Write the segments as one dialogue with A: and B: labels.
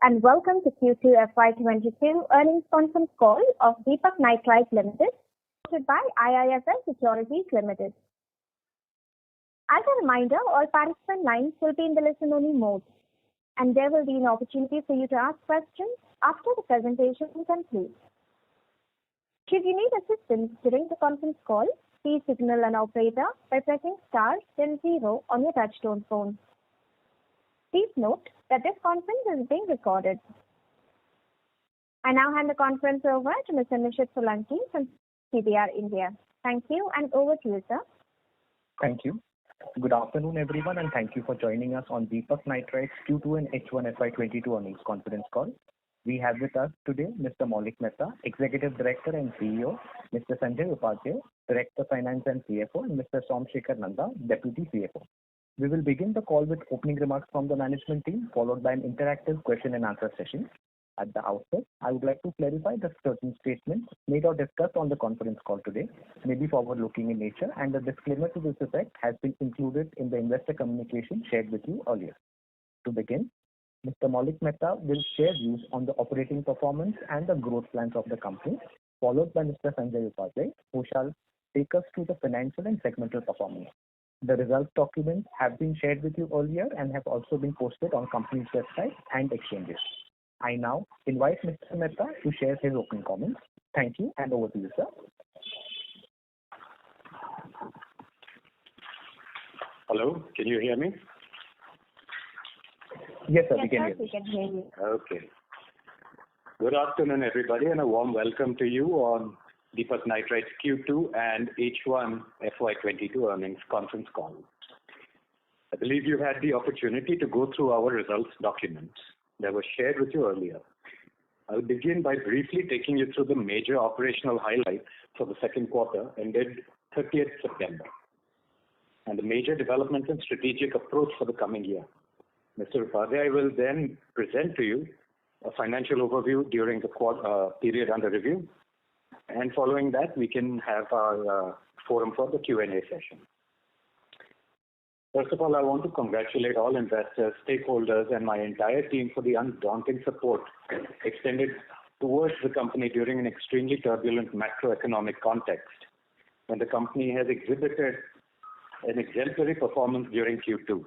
A: And welcome to Q2 FY22 earnings conference call of Deepak Nitrite Limited, hosted by IIFL Securities Limited. As a reminder, all participant lines will be in the listen-only mode, and there will be an opportunity for you to ask questions after the presentation concludes. Should you need assistance during the conference call, please signal an operator by pressing star then 0 on your touchtone phone. Please note that this conference is being recorded. I now hand the conference over to Mr. Nishit Solanki from CDR India. Thank you, and over to you, sir.
B: Thank you. Good afternoon, everyone, and thank you for joining us on Deepak Nitrite's Q2 and H1 FY22 earnings conference call. We have with us today Mr. Maulik Mehta, Executive Director and CEO, Mr. Sanjay Upadhyay, Director Finance and CFO, and Mr. Somsekhar Nanda, Deputy CFO. We will begin the call with opening remarks from the management team, followed by an interactive question and answer session. At the outset, I would like to clarify that certain statements made or discussed on the conference call today may be forward-looking in nature, and a disclaimer to this effect has been included in the investor communication shared with you earlier. To begin, Mr. Maulik Mehta will share views on the operating performance and the growth plans of the company, followed by Mr. Sanjay Upadhyay, who shall take us through the financial and segmental performance. The results documents have been shared with you earlier and have also been posted on company's website and exchanges. I now invite Mr. Mehta to share his opening comments. Thank you, and over to you, sir.
C: Hello, can you hear me?
B: Yes, sir, we can hear you.
C: Okay. Good afternoon, everybody, and a warm welcome to you on Deepak Nitrite's Q2 and H1 FY22 earnings conference call. I believe you had the opportunity to go through our results documents that were shared with you earlier. I will begin by briefly taking you through the major operational highlights for the second quarter ended 30th September and the major developments and strategic approach for the coming year. Mr. Upadhyay will then present to you a financial overview during the period under review, and following that we can have our forum for the Q&A session. First of all, I want to congratulate all investors, stakeholders, and my entire team for the undaunted support extended towards the company during an extremely turbulent macroeconomic context, when the company has exhibited an exemplary performance during Q2,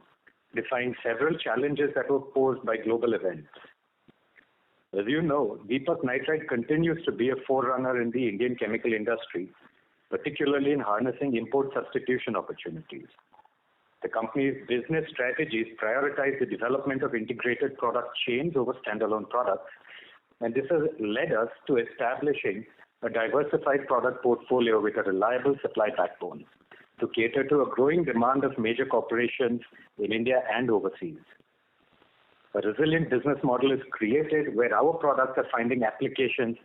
C: defying several challenges that were posed by global events. As you know, Deepak Nitrite continues to be a forerunner in the Indian chemical industry, particularly in harnessing import substitution opportunities. The company's business strategies prioritize the development of integrated product chains over standalone products, and this has led us to establishing a diversified product portfolio with a reliable supply backbone to cater to a growing demand of major corporations in India and overseas. A resilient business model is created where our products are finding applications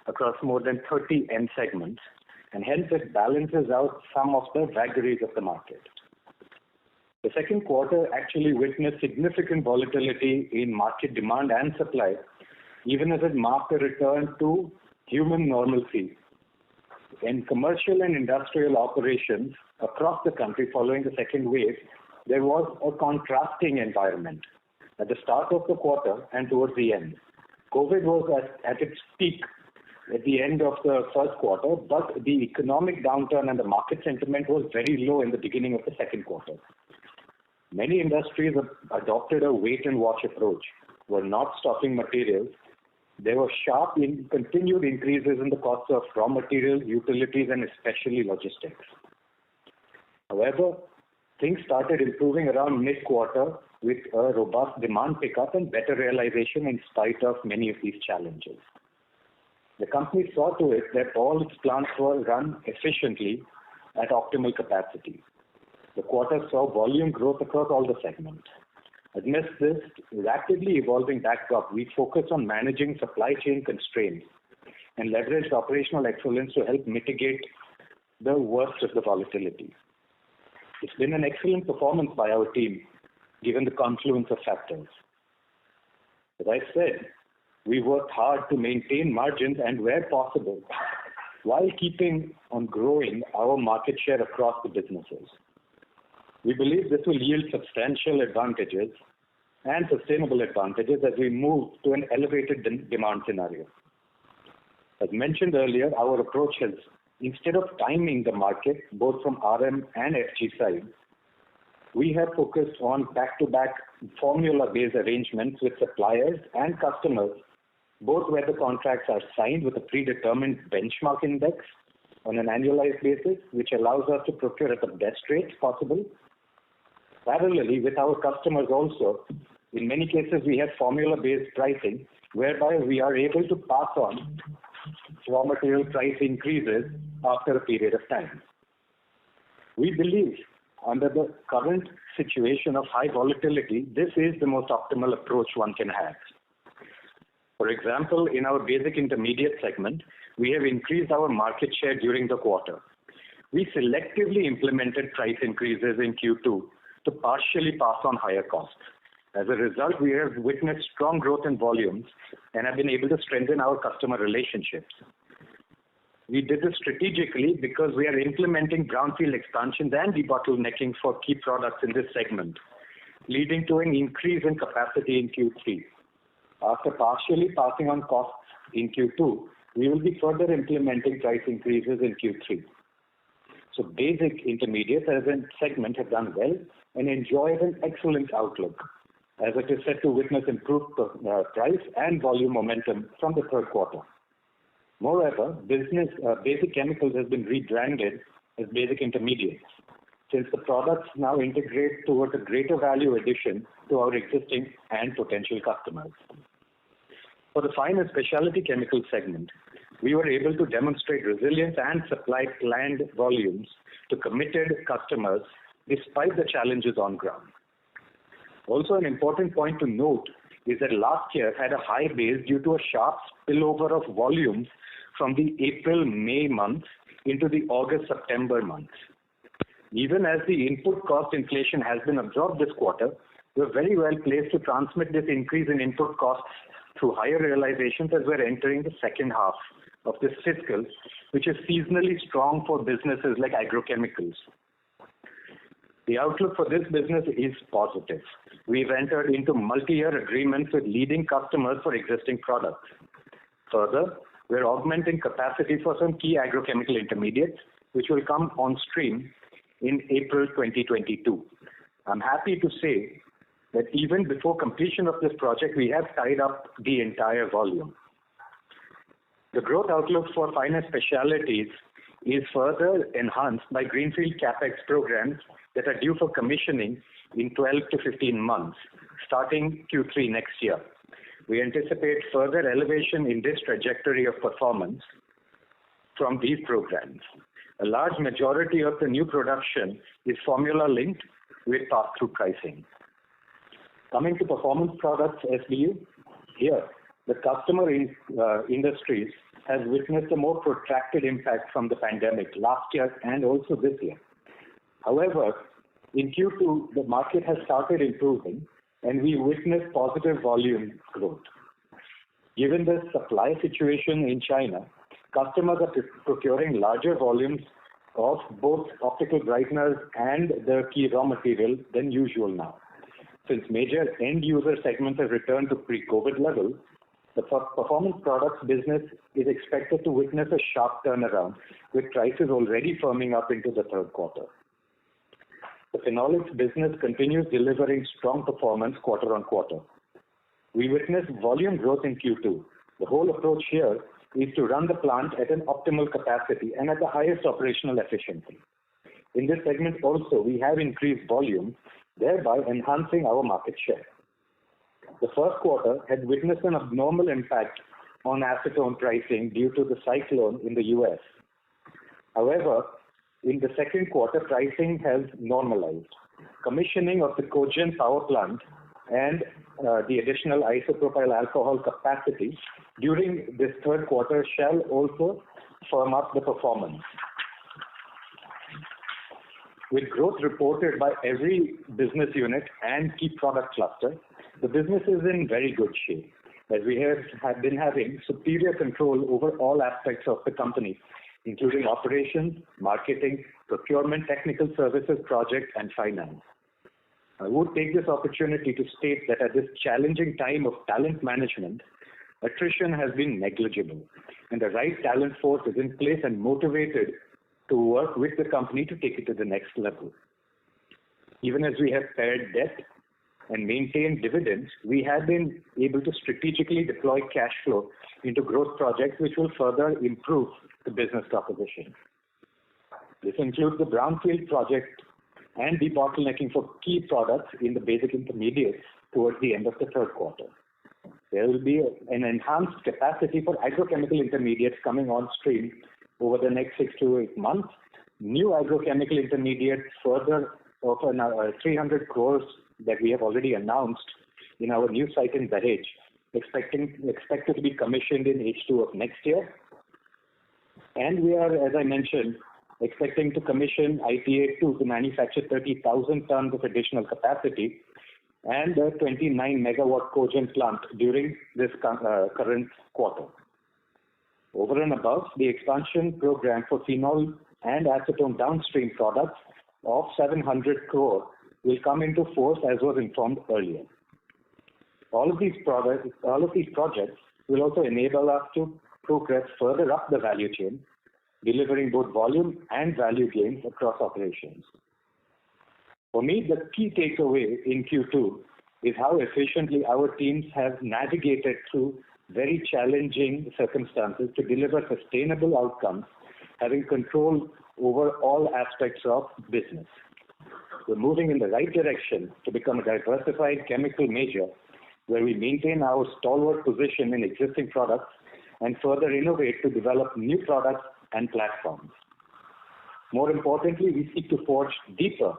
C: across more than 30 end segments, and hence it balances out some of the vagaries of the market. The second quarter actually witnessed significant volatility in market demand and supply, even as it marked a return to human normalcy. In commercial and industrial operations across the country following the second wave, there was a contrasting environment. At the start of the quarter and towards the end, COVID was at its peak at the end of the first quarter, but the economic downturn and the market sentiment was very low in the beginning of the second quarter. Many industries adopted a wait-and-watch approach, were not stocking materials. There were sharp continued increases in the cost of raw materials, utilities, and especially logistics. However, things started improving around mid-quarter with a robust demand pickup and better realization in spite of many of these challenges. The company saw to it that all its plants were run efficiently at optimal capacity. The quarter saw volume growth across all the segments. Amidst this rapidly evolving backdrop, we focused on managing supply chain constraints and leveraged operational excellence to help mitigate the worst of the volatility. It's been an excellent performance by our team, given the confluence of factors. As I said, we worked hard to maintain margins and, where possible, while keeping on growing our market share across the businesses. We believe this will yield substantial advantages and sustainable advantages as we move to an elevated demand scenario. As mentioned earlier, our approach has, instead of timing the market, both from RM and FG side, we have focused on back-to-back formula-based arrangements with suppliers and customers, both where the contracts are signed with a predetermined benchmark index on an annualized basis, which allows us to procure at the best rates possible. Parallelly, with our customers also, in many cases we have formula-based pricing, whereby we are able to pass on raw material price increases after a period of time. We believe under the current situation of high volatility, this is the most optimal approach one can have. For example, in our basic intermediate segment, we have increased our market share during the quarter. We selectively implemented price increases in Q2 to partially pass on higher costs. As a result, we have witnessed strong growth in volumes and have been able to strengthen our customer relationships. We did this strategically because we are implementing brownfield expansions and debottlenecking for key products in this segment, leading to an increase in capacity in Q3. After partially passing on costs in Q2, we will be further implementing price increases in Q3. So basic intermediates as a segment have done well and enjoys an excellent outlook, as it is set to witness improved price and volume momentum from the third quarter. Moreover, basic chemicals has been rebranded as basic intermediates, since the products now integrate towards a greater value addition to our existing and potential customers. For the fine and specialty chemical segment, we were able to demonstrate resilience and supply planned volumes to committed customers despite the challenges on ground. Also, an important point to note is that last year had a high base due to a sharp spillover of volumes from the April-May months into the August-September months. Even as the input cost inflation has been absorbed this quarter, we are very well placed to transmit this increase in input costs through higher realizations as we're entering the second half of this fiscal, which is seasonally strong for businesses like agrochemicals. The outlook for this business is positive. We've entered into multi-year agreements with leading customers for existing products. Further, we're augmenting capacity for some key agrochemical intermediates, which will come on stream in April 2022. I'm happy to say that even before completion of this project, we have tied up the entire volume. The growth outlook for fine and specialties is further enhanced by greenfield capex programs that are due for commissioning in 12 to 15 months, starting Q3 next year. We anticipate further elevation in this trajectory of performance from these programs. A large majority of the new production is formula linked with pass-through pricing. Coming to performance products SBU, here the customer industries has witnessed a more protracted impact from the pandemic last year and also this year. However, in Q2, the market has started improving and we witnessed positive volume growth. Given the supply situation in China, customers are procuring larger volumes of both optical brighteners and the key raw material than usual now. Since major end user segments have returned to pre-COVID levels, the performance products business is expected to witness a sharp turnaround, with prices already firming up into the third quarter. The phenolics business continues delivering strong performance quarter on quarter. We witnessed volume growth in Q2. The whole approach here is to run the plant at an optimal capacity and at the highest operational efficiency. In this segment also, we have increased volume, thereby enhancing our market share. The first quarter had witnessed an abnormal impact on acetone pricing due to the cyclone in the US. However, in the second quarter, pricing has normalized. Commissioning of the cogen power plant and the additional isopropyl alcohol capacity during this third quarter shall also firm up the performance. With growth reported by every business unit and key product cluster, the business is in very good shape, as we have been having superior control over all aspects of the company, including operations, marketing, procurement, technical services, project, and finance. I would take this opportunity to state that at this challenging time of talent management, attrition has been negligible, and the right talent force is in place and motivated to work with the company to take it to the next level. Even as we have pared debt and maintained dividends, we have been able to strategically deploy cash flow into growth projects which will further improve the business proposition. This includes the brownfield project and debottlenecking for key products in the basic intermediates towards the end of the third quarter. There will be an enhanced capacity for agrochemical intermediates coming on stream over the next 6 to 8 months. New agrochemical intermediates further of 300 crores that we have already announced in our new site in Dahej, expected to be commissioned in H2 of next year. And we are, as I mentioned, expecting to commission IPA2 to manufacture 30,000 tons of additional capacity and a 29 megawatt cogen plant during this current quarter. Over and above, the expansion program for phenol and acetone downstream products of 700 crore will come into force as was informed earlier. All of these projects will also enable us to progress further up the value chain, delivering both volume and value gains across operations. For me, the key takeaway in Q2 is how efficiently our teams have navigated through very challenging circumstances to deliver sustainable outcomes, having control over all aspects of business. We're moving in the right direction to become a diversified chemical major where we maintain our stalwart position in existing products and further innovate to develop new products and platforms. More importantly, we seek to forge deeper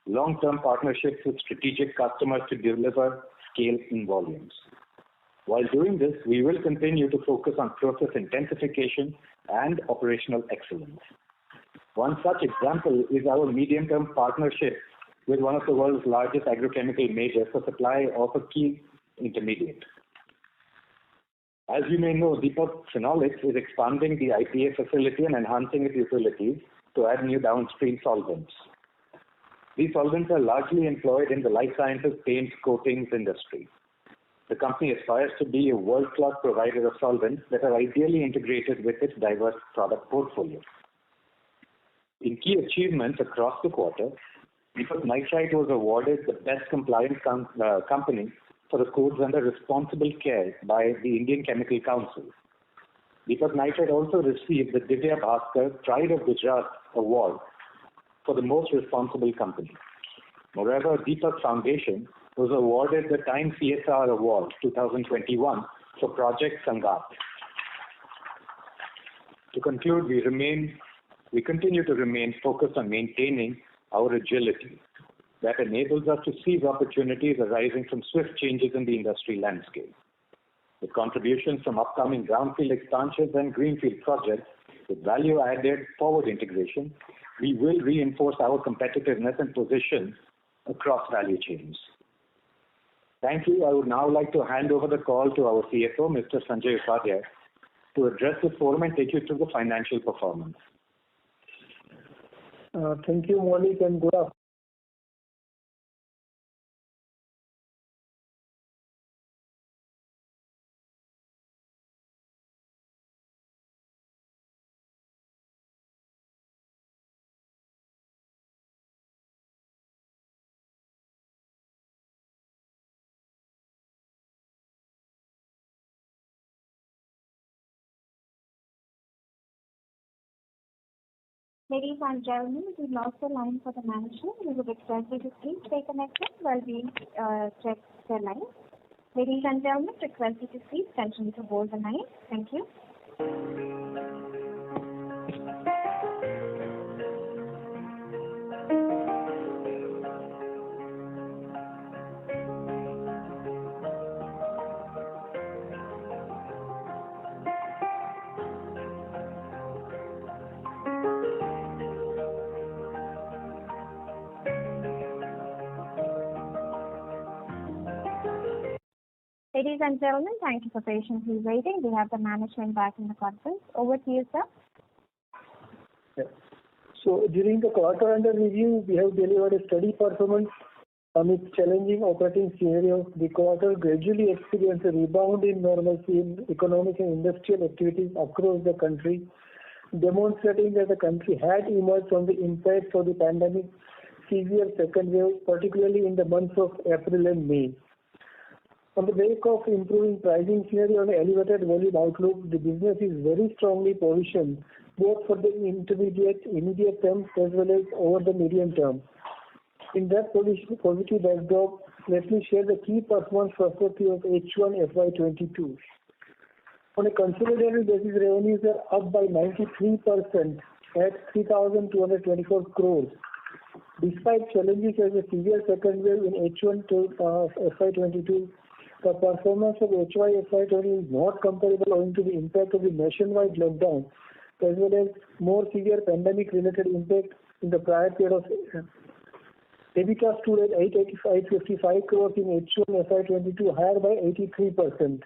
C: long-term partnerships with strategic customers to deliver scale in volumes. While doing this, we will continue to focus on process intensification and operational excellence. One such example is our medium-term partnership with one of the world's largest agrochemical majors for supply of a key intermediate. As you may know, Deepak Phenolics is expanding the IPA facility and enhancing its utilities to add new downstream solvents. These solvents are largely employed in the life sciences paints coatings industry. The company aspires to be a world-class provider of solvents that are ideally integrated with its diverse product portfolio. In key achievements across the quarter, Deepak Nitrite was awarded the Best Compliant Company for the codes under responsible care by the Indian Chemical Council. Deepak Nitrite also received the Divya Bhaskar Pride of Gujarat Award for the most responsible company. Moreover, Deepak Foundation was awarded the Time CSR Award 2021 for Project Sangat. To conclude, we continue to remain focused on maintaining our agility that enables us to seize opportunities arising from swift changes in the industry landscape. With contributions from upcoming brownfield expansions and greenfield projects with value-added forward integration, we will reinforce our competitiveness and position across value chains. Thank you. I would now like to hand over the call to our CFO, Mr. Sanjay Upadhyay, to address the forum and take you through the financial performance.
D: Thank you, Maulik, and good afternoon.
A: Ladies and gentlemen, we lost the line for the management. We would request you to please stay connected while we check the line. Ladies and gentlemen, request you to please continue to hold the line. Thank you. Ladies and gentlemen, thank you for patiently waiting. We have the management back in the conference. Over to you, sir.
D: Yes. So during the quarter under review, we have delivered a steady performance Amidst challenging operating scenarios, the quarter gradually experienced a rebound in normalcy in economic and industrial activities across the country, demonstrating that the country had emerged from the impacts of the pandemic severe second wave, particularly in the months of April and May. On the back of improving pricing scenario and elevated volume outlook, the business is very strongly positioned both for the immediate term as well as over the medium term. In that positive backdrop, let me share the key performance perspective of H1 FY22. On a consolidated basis, revenues are up by 93% at 3,224 crores. Despite challenges as a severe second wave in H1 FY22, the performance of FY22 is not comparable owing to the impact of the nationwide lockdown as well as more severe pandemic-related impact in the prior period of EBITDA stood at 855 crores in H1 FY22, higher by 83%.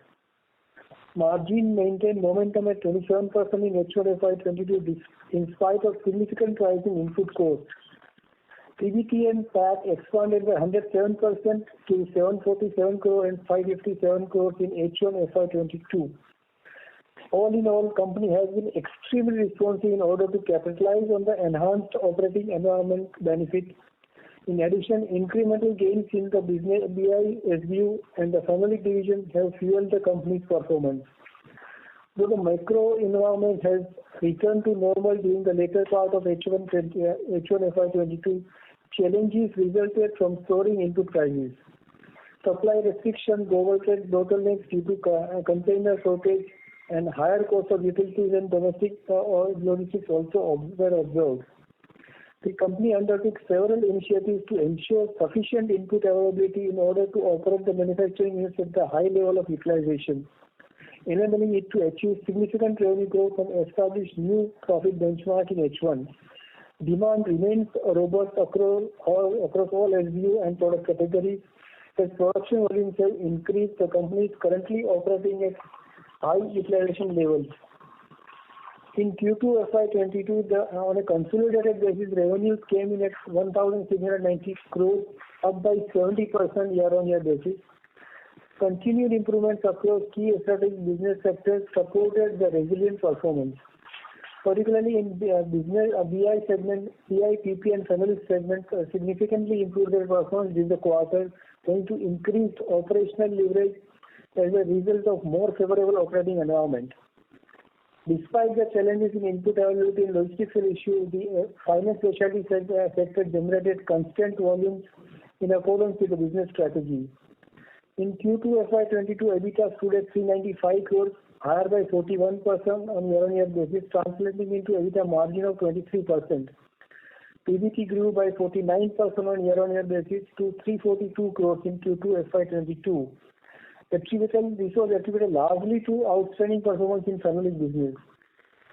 D: Margin maintained momentum at 27% in H1 FY22 in spite of significant rise in input costs. PBT and PAT expanded by 107% to 747 crore and 557 crores in H1 FY22. All in all, company has been extremely responsive in order to capitalize on the enhanced operating environment benefit. In addition, incremental gains in the business BI, SBU and the Phenolic division have fueled the company's performance. Though the macro environment has returned to normal during the later part of H1 FY22, challenges resulted from soaring input prices. Supply restrictions, global trade bottlenecks due to container shortage, and higher cost of utilities and domestic logistics also were observed. The company undertook several initiatives to ensure sufficient input availability in order to operate the manufacturing units at the high level of utilization, enabling it to achieve significant revenue growth and establish new profit benchmark in H1. Demand remains robust across all SBU and product categories. As production volumes have increased, the company is currently operating at high utilization levels. In Q2 FY22, on a consolidated basis, revenues came in at 1,690 crores, up by 70% year-on-year basis. Continued improvements across key strategic business sectors supported the resilient performance. Particularly in business BI segment, BI, PP and Phenolic segment significantly improved their performance during the quarter, owing to increased operational leverage as a result of more favorable operating environment. Despite the challenges in input availability and logistical issue, the finance specialty sector generated constant volumes in accordance with the business strategy. In Q2 FY22, EBITDA stood at 395 crores, higher by 41% on year-on-year basis, translating into EBITDA margin of 23%. PBT grew by 49% on year-on-year basis to 342 crores in Q2 FY22. This was attributed largely to outstanding performance in Phenolic business.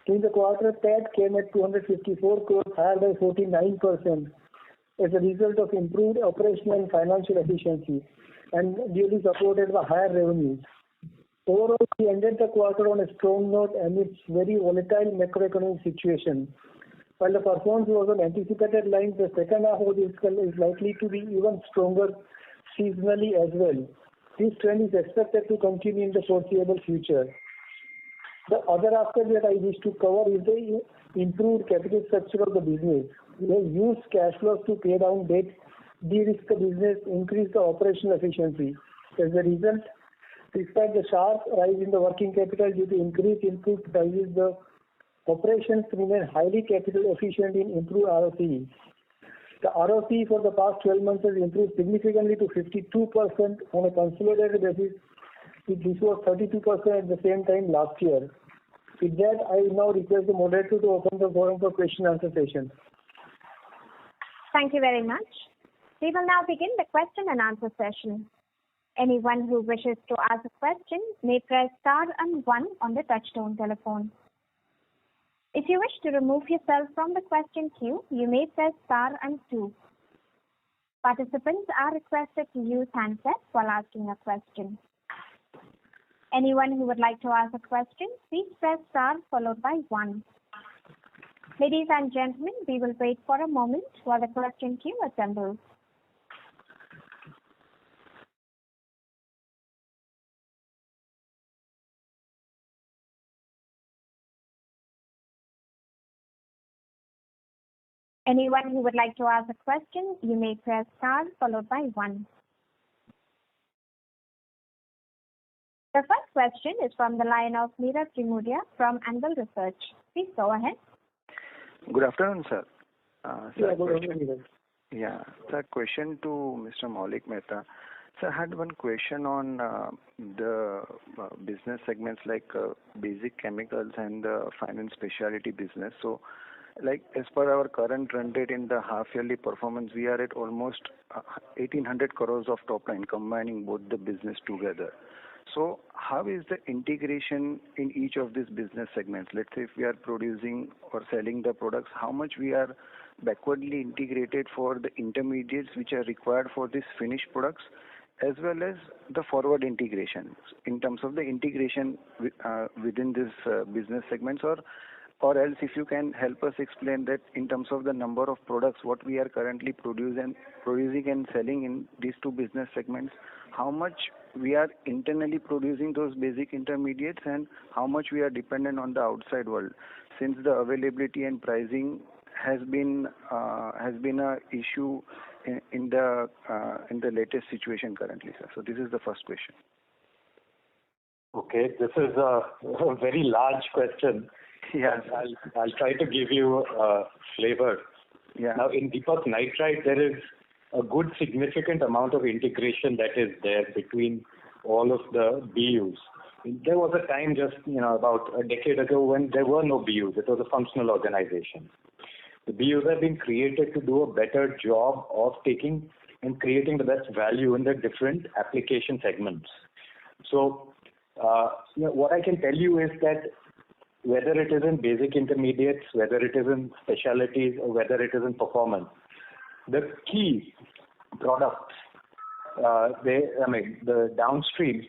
D: During the quarter, PAT came at 254 crores, higher by 49% as a result of improved operational and financial efficiency and duly supported by higher revenues. Overall, we ended the quarter on a strong note amidst very volatile macroeconomic situation. While the performance was on anticipated lines, the second half of this fiscal is likely to be even stronger seasonally as well. This trend is expected to continue in the foreseeable future. The other aspect that I wish to cover is the improved capital structure of the business. We have used cash flows to pay down debt, de-risk the business, increase the operational efficiency. As a result, despite the sharp rise in the working capital due to increased input prices, the operations remain highly capital efficient in improved ROCE. The ROCE for the past 12 months has improved significantly to 52% on a consolidated basis. This was 32% at the same time last year. With that, I will now request the moderator to open the forum for question and answer session.
A: Thank you very much. We will now begin the question and answer session. Anyone who wishes to ask a question may press star and 1 on the touchtone telephone. If you wish to remove yourself from the question queue, you may press star and 2. Participants are requested to use handsets while asking a question. Anyone who would like to ask a question, please press star followed by 1. Ladies and gentlemen, we will wait for a moment while the question queue assembles. Anyone who would like to ask a question, you may press star followed by 1. The first question is from the line of Neeraj Jimudia from Anvil Research. Please go ahead.
E: Good afternoon, sir.
D: Yeah, good afternoon.
E: Yeah, sir, question to Mr. Maulik Mehta. Sir, I had one question on the business segments like basic chemicals and the finance specialty business. So, like as per our current run rate in the half-yearly performance, we are at almost 1,800 crores of top line, combining both the business together. So how is the integration in each of these business segments? Let's say if we are producing or selling the products, how much we are backwardly integrated for the intermediates which are required for these finished products, as well as the forward integration in terms of the integration within this business segments, or else if you can help us explain that in terms of the number of products what we are currently producing and selling in these two business segments, how much we are internally producing those basic intermediates and how much we are dependent on the outside world, since the availability and pricing has been a issue in the latest situation currently, sir. So this is the first question.
C: Okay, this is a very large question.
E: Yeah.
C: I'll try to give you a flavor.
E: Yeah.
C: Now, in Deepak Nitrite, there is a good significant amount of integration that is there between all of the BUs. There was a time just about a decade ago when there were no BUs. It was a functional organization. The BUs have been created to do a better job of taking and creating the best value in the different application segments. So, what I can tell you is that whether it is in basic intermediates, whether it is in specialties, or whether it is in performance, the key products, the downstream,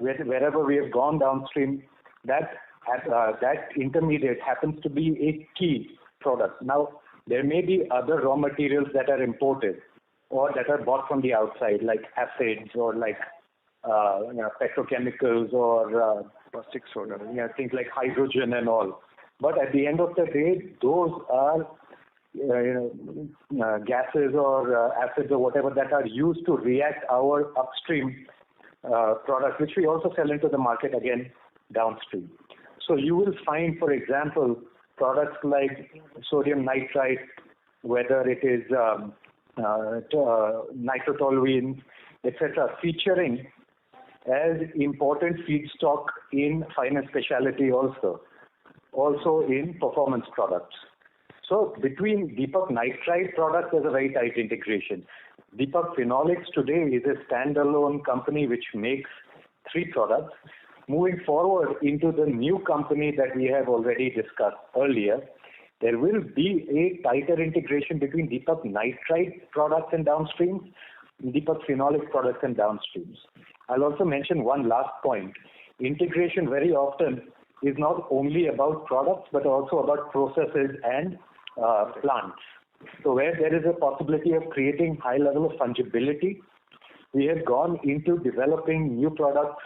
C: wherever we have gone downstream, that intermediate happens to be a key product. Now, there may be other raw materials that are imported or that are bought from the outside, like acids or like petrochemicals or
E: caustic soda,
C: things like hydrogen and all. But at the end of the day, those are gases or acids or whatever that are used to react our upstream products, which we also sell into the market again downstream. So you will find, for example, products like sodium nitrite, whether it is nitrotoluenes, etc., featuring as important feedstock in finance specialty also in performance products. So between Deepak Nitrite products, there's a very tight integration. Deepak Phenolics today is a standalone company which makes 3 products. Moving forward into the new company that we have already discussed earlier, there will be a tighter integration between Deepak Nitrite products and downstreams, Deepak Phenolics products and downstreams. I'll also mention one last point. Integration very often is not only about products but also about processes and plants. So where there is a possibility of creating high level of fungibility, we have gone into developing new products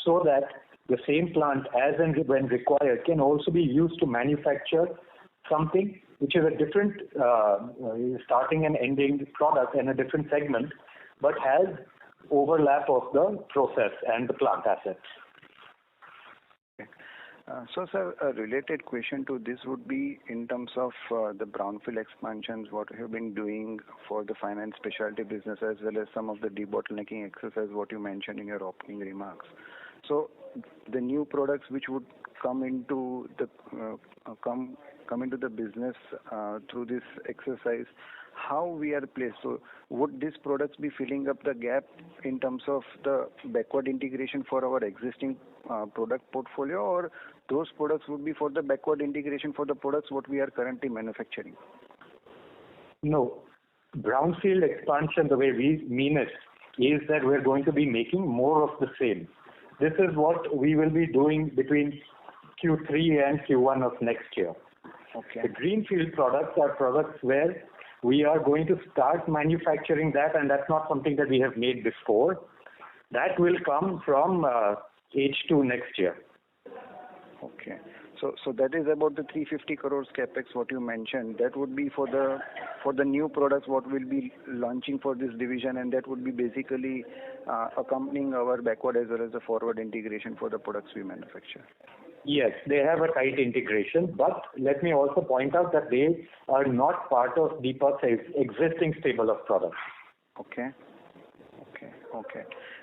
C: so that the same plant, as and when required, can also be used to manufacture something which is a different starting and ending product in a different segment, but has overlap of the process and the plant assets.
E: So, sir, a related question to this would be in terms of the brownfield expansions, what you have been doing for the finance specialty business, as well as some of the debottlenecking exercise, what you mentioned in your opening remarks. So, the new products which would come into the business through this exercise, how we are placed? So, would these products be filling up the gap in terms of the backward integration for our existing product portfolio, or those products would be for the backward integration for the products what we are currently manufacturing?
C: No. Brownfield expansion, the way we mean it, is that we're going to be making more of the same. This is what we will be doing between Q3 and Q1 of next year.
E: Okay.
C: The greenfield products are products where we are going to start manufacturing that, and that's not something that we have made before. That will come from H2 next year.
E: Okay. So that is about the 350 crores capex what you mentioned. That would be for the new products what we'll be launching for this division, and that would be basically accompanying our backward as well as the forward integration for the products we manufacture.
C: Yes, they have a tight integration, but let me also point out that they are not part of Deepak's existing stable of products.
E: Okay.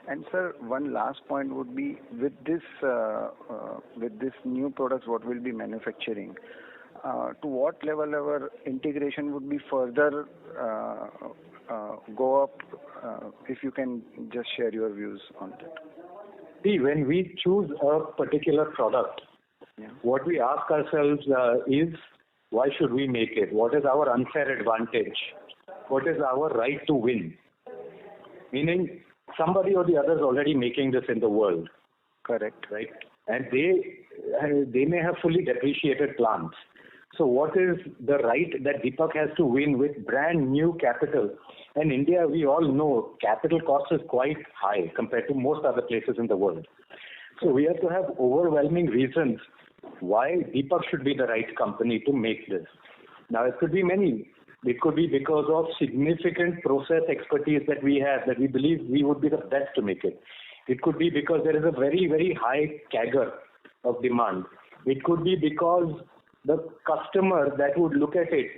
E: And sir, one last point would be with this new products what we'll be manufacturing, to what level our integration would be further go up, if you can just share your views on that.
C: See, when we choose a particular product, what we ask ourselves is, why should we make it? What is our unfair advantage? What is our right to win? Meaning, somebody or the other is already making this in the world.
E: Correct.
C: Right? And they may have fully depreciated plants. So what is the right that Deepak has to win with brand new capital? And India, we all know, capital cost is quite high compared to most other places in the world. So we have to have overwhelming reasons why Deepak should be the right company to make this. Now, it could be many. It could be because of significant process expertise that we have, that we believe we would be the best to make it. It could be because there is a very, very high CAGR of demand. It could be because the customer that would look at it,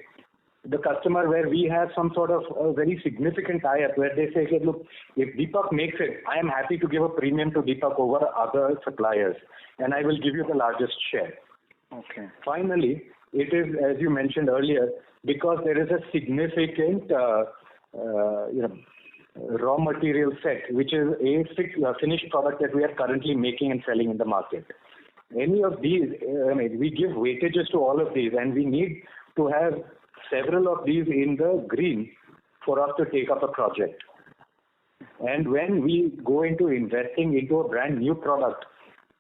C: the customer where we have some sort of a very significant tie-up, where they say, hey, look, if Deepak makes it, I am happy to give a premium to Deepak over other suppliers, and I will give you the largest share.
E: Okay.
C: Finally, it is, as you mentioned earlier, because there is a significant raw material set, which is a finished product that we are currently making and selling in the market. Any of these, we give weightages to all of these, and we need to have several of these in the green for us to take up a project. And when we go into investing into a brand new product,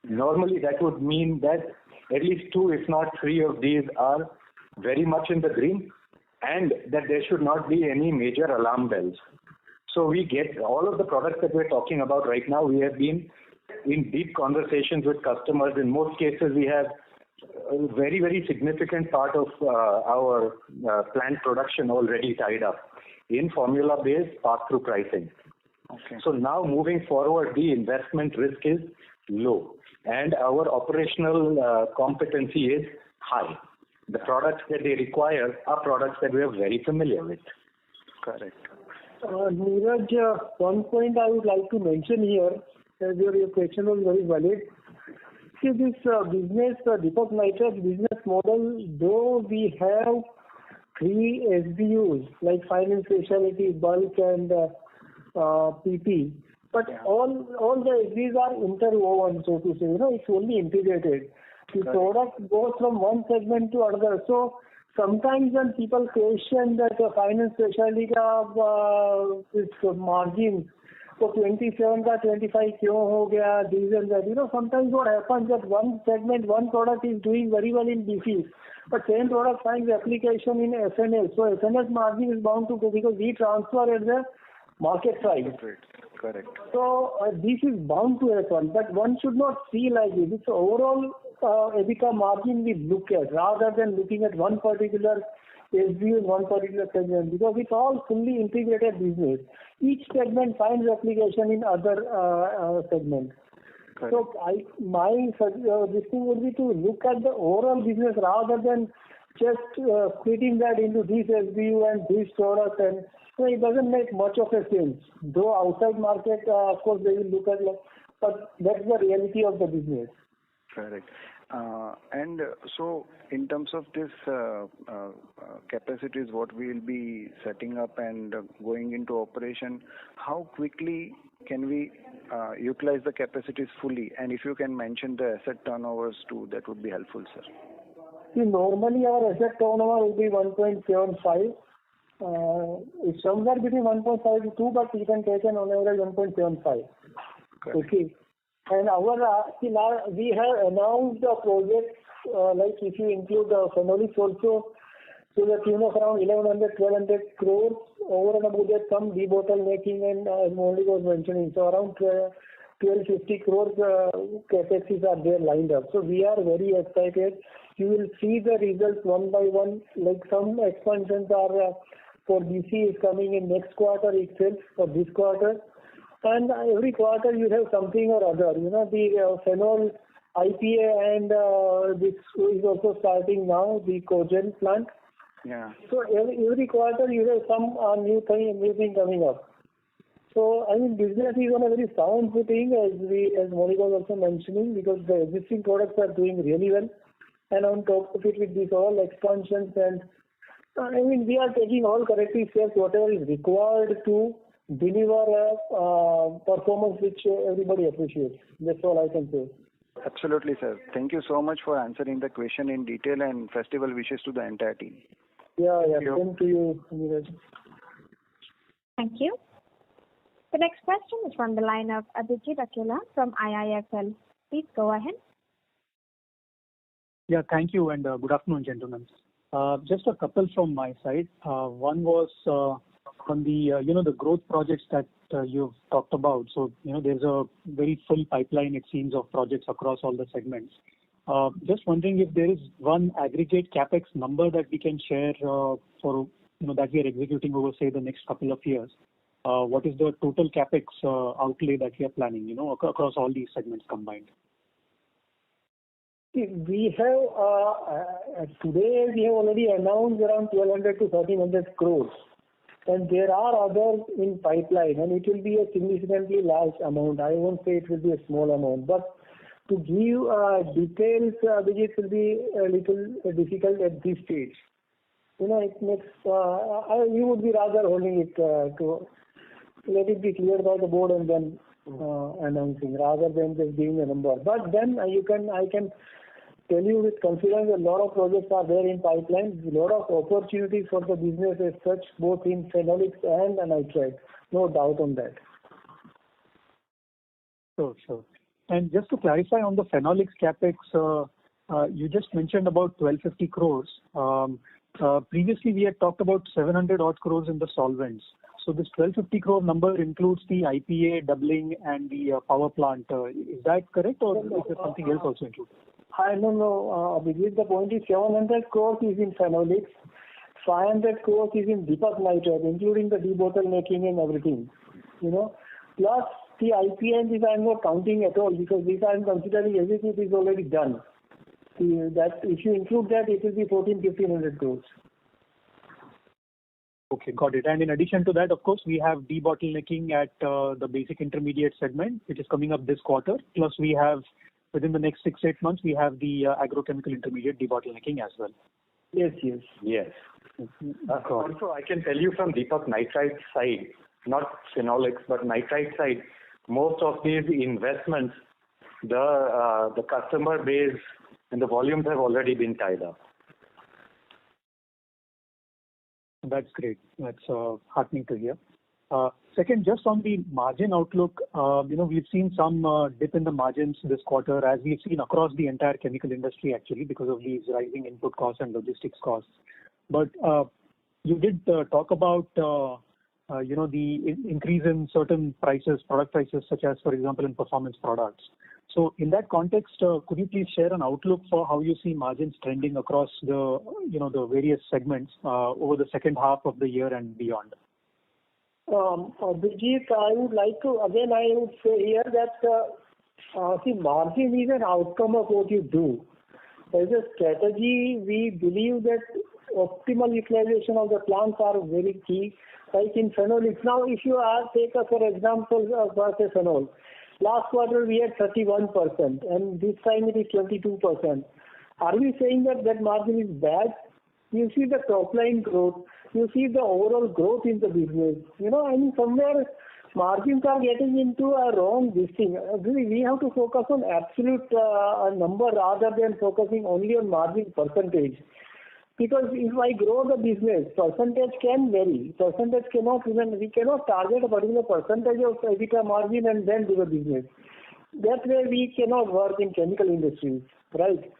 C: normally that would mean that at least 2, if not 3 of these are very much in the green, and that there should not be any major alarm bells. So we get all of the products that we're talking about right now. We have been in deep conversations with customers. In most cases, we have a very, very significant part of our plant production already tied up in formula-based pass-through pricing.
E: Okay.
C: So now moving forward, the investment risk is low, and our operational competency is high. The products that they require are products that we are very familiar with.
E: Correct.
D: Neeraj, one point I would like to mention here, as your question was very valid. See, this business, Deepak Nitrite business model, though we have 3 SBUs like fine and specialty, bulk and PP, but all the SBUs are interwoven, so to say. It's only integrated. The product goes from one segment to another. So sometimes when people question that fine and specialty this margin for 27 ka 25 क्यों हो गया, this and that. Sometimes what happens that one segment, one product is doing very well in DC, but same product finds application in SNS. So SNS margin is bound to go because we transfer at the market price.
E: Correct.
D: So this is bound to happen, but one should not see like this. It's overall EBITDA margin we look at rather than looking at one particular SBU in one particular segment, because it's all fully integrated business. Each segment finds application in other segments.
E: Correct.
D: So this thing would be to look at the overall business rather than just splitting that into this SBU and this product, and so it doesn't make much of a sense. Though outside market, of course, they will look at it, but that's the reality of the business.
E: Correct. And so in terms of this capacities what we will be setting up and going into operation, how quickly can we utilize the capacities fully? And if you can mention the asset turnovers too, that would be helpful, sir.
D: See, normally our asset turnover will be 1.75. It's somewhere between 1.5 to 2, but you can take an on average 1.75. Okay. And we have announced the project, like if you include the phenolics also, to the tune of around 1,100-1,200 crores. Over and above that, some debottlenecking and as Maulik was mentioning. So around 1250 crores capacities are there lined up. So we are very excited. You will see the results one by one. Like some expansions are for BC is coming in next quarter itself, or this quarter. And every quarter you have something or other. The phenol IPA and this is also starting now, the cogen plant.
E: Yeah.
D: So every quarter you have some new thing coming up. So business is on a very sound footing, as Maulik was also mentioning, because the existing products are doing really well, and on top of it with these all expansions, and we are taking all corrective steps, whatever is required to deliver a performance which everybody appreciates. That's all I can say.
E: Absolutely, sir. Thank you so much for answering the question in detail, and festival wishes to the entire team.
D: Yeah. Same to you, Neeraj.
A: Thank you. The next question is from the line of Abhijit Akella from IIFL. Please go ahead.
F: Yeah, thank you, and good afternoon, gentlemen. Just a couple from my side. One was on the growth projects that you've talked about. So there's a very full pipeline, it seems, of projects across all the segments. Just wondering if there is one aggregate capex number that we can share for that we are executing over, say, the next couple of years. What is the total capex outlay that we are planning, across all these segments combined?
D: We have today we have already announced around 1,200 to 1,300 crores, and there are others in pipeline, and it will be a significantly large amount. I won't say it will be a small amount, but to give details, it will be a little difficult at this stage. It makes you would be rather holding it to let it be cleared by the board and then announcing, rather than just giving a number. But then I can tell you with confidence a lot of projects are there in pipeline, a lot of opportunities for the business as such, both in phenolics and nitrite. No doubt on that.
F: Sure. And just to clarify on the phenolics capex, you just mentioned about 1,250 crores. Previously, we had talked about 700 odd crores in the solvents. So this 1,250 crore number includes the IPA doubling and the power plant. Is that correct, or is there something else also included?
D: I don't know, Abhijit. The point is 700 crores is in phenolics, 500 crores is in Deepak Nitrite, including the debottlenecking and everything. Plus the IPA and this I am not counting at all, because this I am considering everything is already done. That if you include that, it will be 1,500 crores.
F: Okay, got it. And in addition to that, of course, we have debottlenecking at the basic intermediate segment, which is coming up this quarter. Plus, we have within the next 6-8 months, we have the agrochemical intermediate debottlenecking as well.
D: Yes.
C: Also, I can tell you from Deepak Nitrite side, not phenolics, but nitrite side, most of these investments, the customer base and the volumes have already been tied up.
F: That's great. That's heartening to hear. Second, just on the margin outlook, we've seen some dip in the margins this quarter, as we've seen across the entire chemical industry, actually, because of these rising input costs and logistics costs. But you did talk about, the increase in certain prices, product prices, such as, for example, in performance products. So in that context, could you please share an outlook for how you see margins trending across the various segments over the second half of the year and beyond?
D: Abhijit, I would like to, again, I would say here that margin is an outcome of what you do. As a strategy, we believe that optimal utilization of the plants are very key. Like in phenolics, now if you take for example phenol, last quarter we had 31% and this time it is 22%. Are we saying that margin is bad? You see the top line growth, you see the overall growth in the business. Somewhere margins are getting into a wrong thing. We have to focus on absolute number rather than focusing only on margin percentage. Because if I grow the business, percentage can vary. Percentage cannot we cannot target a particular percentage of EBITDA margin and then do the business. That way we cannot work in chemical industries, right?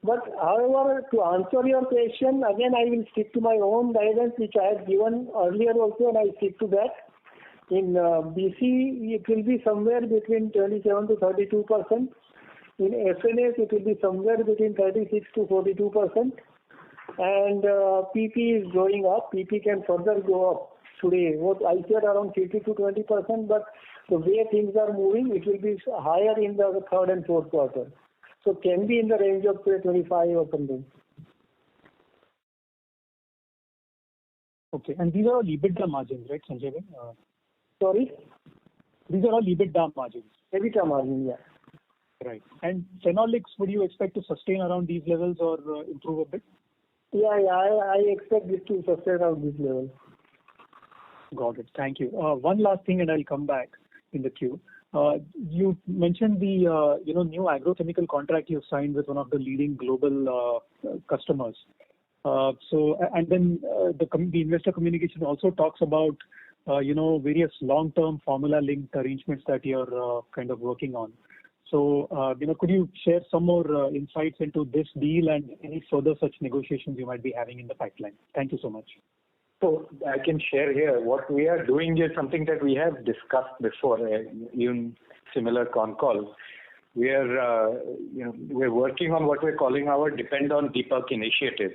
D: But however, to answer your question, again I will stick to my own guidance which I had given earlier also, and I stick to that. In BC, it will be somewhere between 27 to 32%. In FNS, it will be somewhere between 36 to 42%. And PP is going up. PP can further go up. Today, what I said around 50 to 20%, but the way things are moving, it will be higher in the third and fourth quarter. So can be in the range of say 25 or something.
F: Okay, and these are all EBITDA margins, right, Sanjay?
D: Sorry?
F: These are all EBITDA margins.
D: EBITDA margin, yeah.
F: Right. And Phenolics, would you expect to sustain around these levels or improve a bit?
D: Yeah, I expect this to sustain around this level.
F: Got it. Thank you. One last thing, and I'll come back in the queue. You mentioned the new agrochemical contract you signed with one of the leading global customers. And then the investor communication also talks about various long-term formula-linked arrangements that you're kind of working on. So could you share some more insights into this deal and any further such negotiations you might be having in the pipeline? Thank you so much.
C: So I can share here what we are doing is something that we have discussed before, in similar con calls. We are, we're working on what we're calling our Depend on Deepak initiative,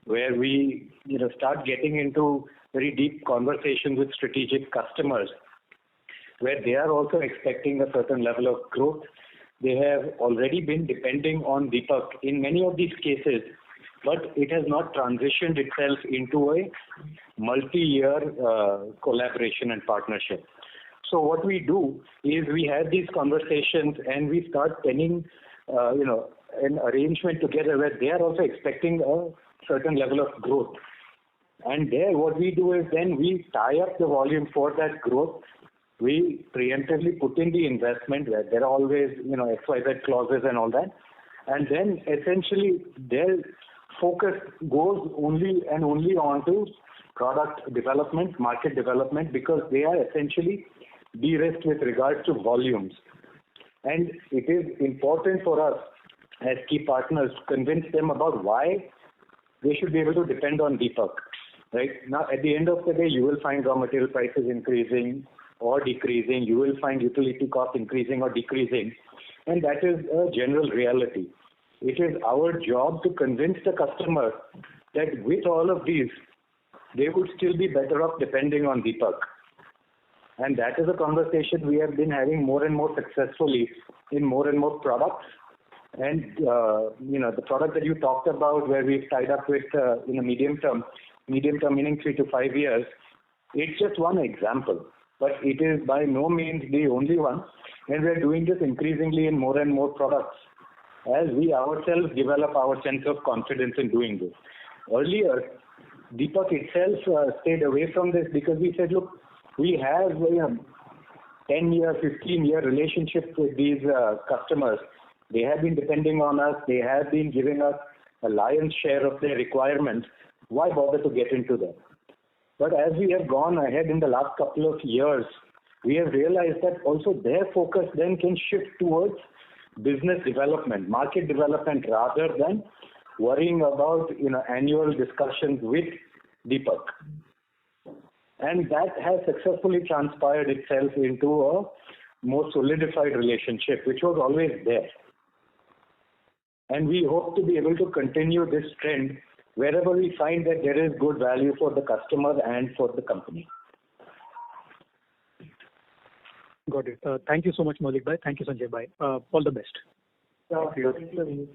C: where we, start getting into very deep conversations with strategic customers, where they are also expecting a certain level of growth. They have already been depending on Deepak in many of these cases, but it has not transitioned itself into a multi-year collaboration and partnership. So what we do is we have these conversations and we start penning, an arrangement together where they are also expecting a certain level of growth. And there what we do is then we tie up the volume for that growth. We preemptively put in the investment where there are always, XYZ clauses and all that. And then essentially their focus goes only on to product development, market development, because they are essentially de-risked with regards to volumes. And it is important for us as key partners to convince them about why they should be able to depend on Deepak. Right? Now, at the end of the day, you will find raw material prices increasing or decreasing. You will find utility costs increasing or decreasing. And that is a general reality. It is our job to convince the customer that with all of these, they would still be better off depending on Deepak. And that is a conversation we have been having more and more successfully in more and more products. And, the product that you talked about where we've tied up with, medium term meaning 3 to 5 years, it's just one example. But it is by no means the only one. And we're doing this increasingly in more and more products as we ourselves develop our sense of confidence in doing this. Earlier, Deepak itself stayed away from this because we said, look, we have a 10-year, 15-year relationship with these customers. They have been depending on us. They have been giving us a lion's share of their requirements. Why bother to get into them? But as we have gone ahead in the last couple of years, we have realized that also their focus then can shift towards business development, market development, rather than worrying about annual discussions with Deepak. And that has successfully transpired itself into a more solidified relationship, which was always there. And we hope to be able to continue this trend wherever we find that there is good value for the customer and for the company.
F: Got it. Thank you so much, Maulik Bhai. Thank you, Sanjay Bhai. All the best.
D: Thank you.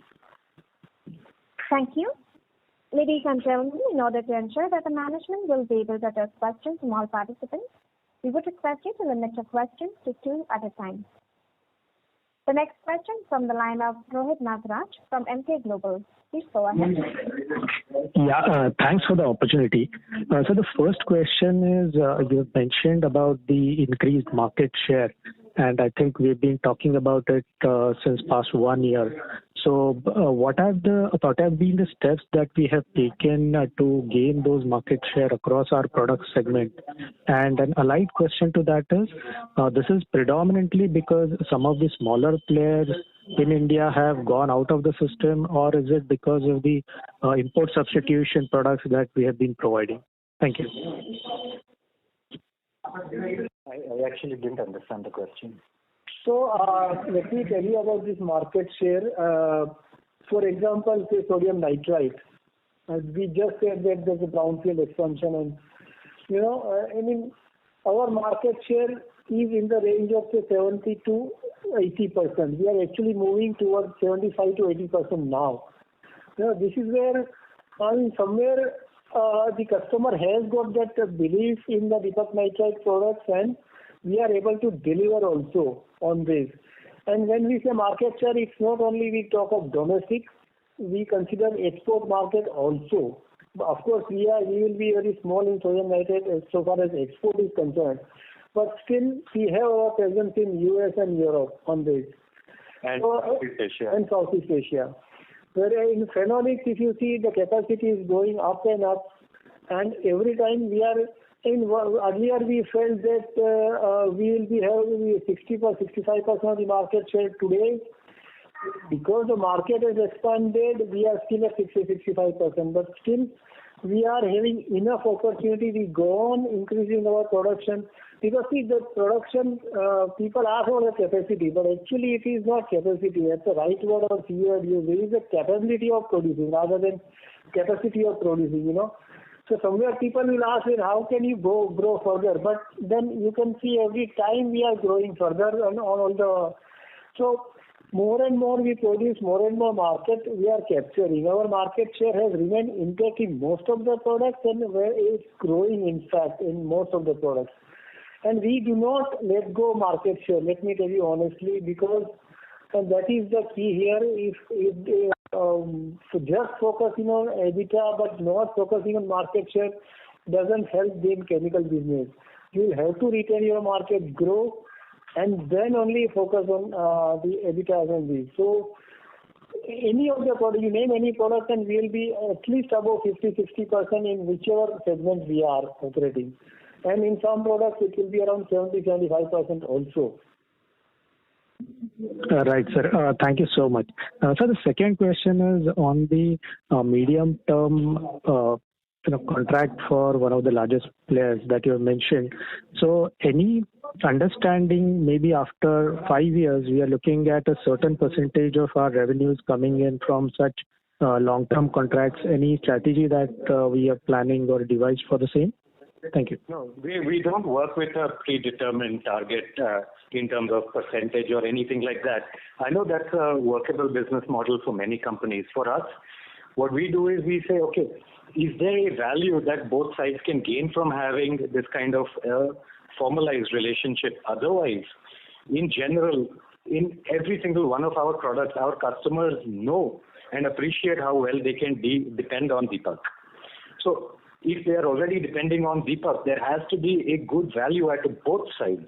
A: Thank you. Ladies and gentlemen, in order to ensure that the management will be able to address questions from all participants, we would request you to limit your questions to 2 at a time. The next question from the line of Rohit Nagraj from Emkay Global. Please go ahead.
G: Yeah, thanks for the opportunity. So the first question is, you mentioned about the increased market share, and I think we've been talking about it since past 1 year. So what have been the steps that we have taken to gain those market share across our product segment? And an allied question to that is, this is predominantly because some of the smaller players in India have gone out of the system, or is it because of the import substitution products that we have been providing? Thank you.
C: I actually didn't understand the question.
D: So let me tell you about this market share. For example, say sodium nitrite. We just said that there's a brownfield expansion, and our market share is in the range of say 70 to 80%. We are actually moving towards 75 to 80% now. This is where somewhere the customer has got that belief in the Deepak Nitrite products, and we are able to deliver also on this. And when we say market share, it's not only we talk of domestic, we consider export market also. Of course, we will be very small in sodium nitrate as so far as export is concerned. But still, we have our presence in US and Europe on this.
C: And Southeast Asia.
D: And Southeast Asia. Whereas in phenolics, if you see, the capacity is going up and up. And every time earlier we felt that we will be having 60 or 65% of the market share. Today, because the market has expanded, we are still at 60-65%. But still, we are having enough opportunity. We go on increasing our production. Because see, the production, people ask about the capacity, but actually it is not capacity. That's the right word or keyword used. There is a capability of producing rather than capacity of producing, So somewhere people will ask, how can you grow further? But then you can see every time we are growing further on all the... So more and more we produce, more and more market we are capturing. Our market share has remained intact in most of the products and is growing in fact in most of the products. And we do not let go market share, let me tell you honestly, because and that is the key here. If just focusing on EBITDA but not focusing on market share doesn't help the chemical business. You will have to retain your market, grow, and then only focus on the EBITDA and this. So any of the products, you name any product and we will be at least above 50-60% in whichever segment we are operating. And in some products it will be around 70-75% also.
G: Right, sir. Thank you so much. So the second question is on the medium-term contract for one of the largest players that you have mentioned. So any understanding, maybe after 5 years, we are looking at a certain percentage of our revenues coming in from such long-term contracts. Any strategy that we are planning or devised for the same? Thank you.
C: No, we don't work with a predetermined target in terms of percentage or anything like that. I know that's a workable business model for many companies. For us, what we do is we say, okay, is there a value that both sides can gain from having this kind of formalized relationship? Otherwise, in general, in every single one of our products, our customers know and appreciate how well they can depend on Deepak. So if they are already depending on Deepak, there has to be a good value at both sides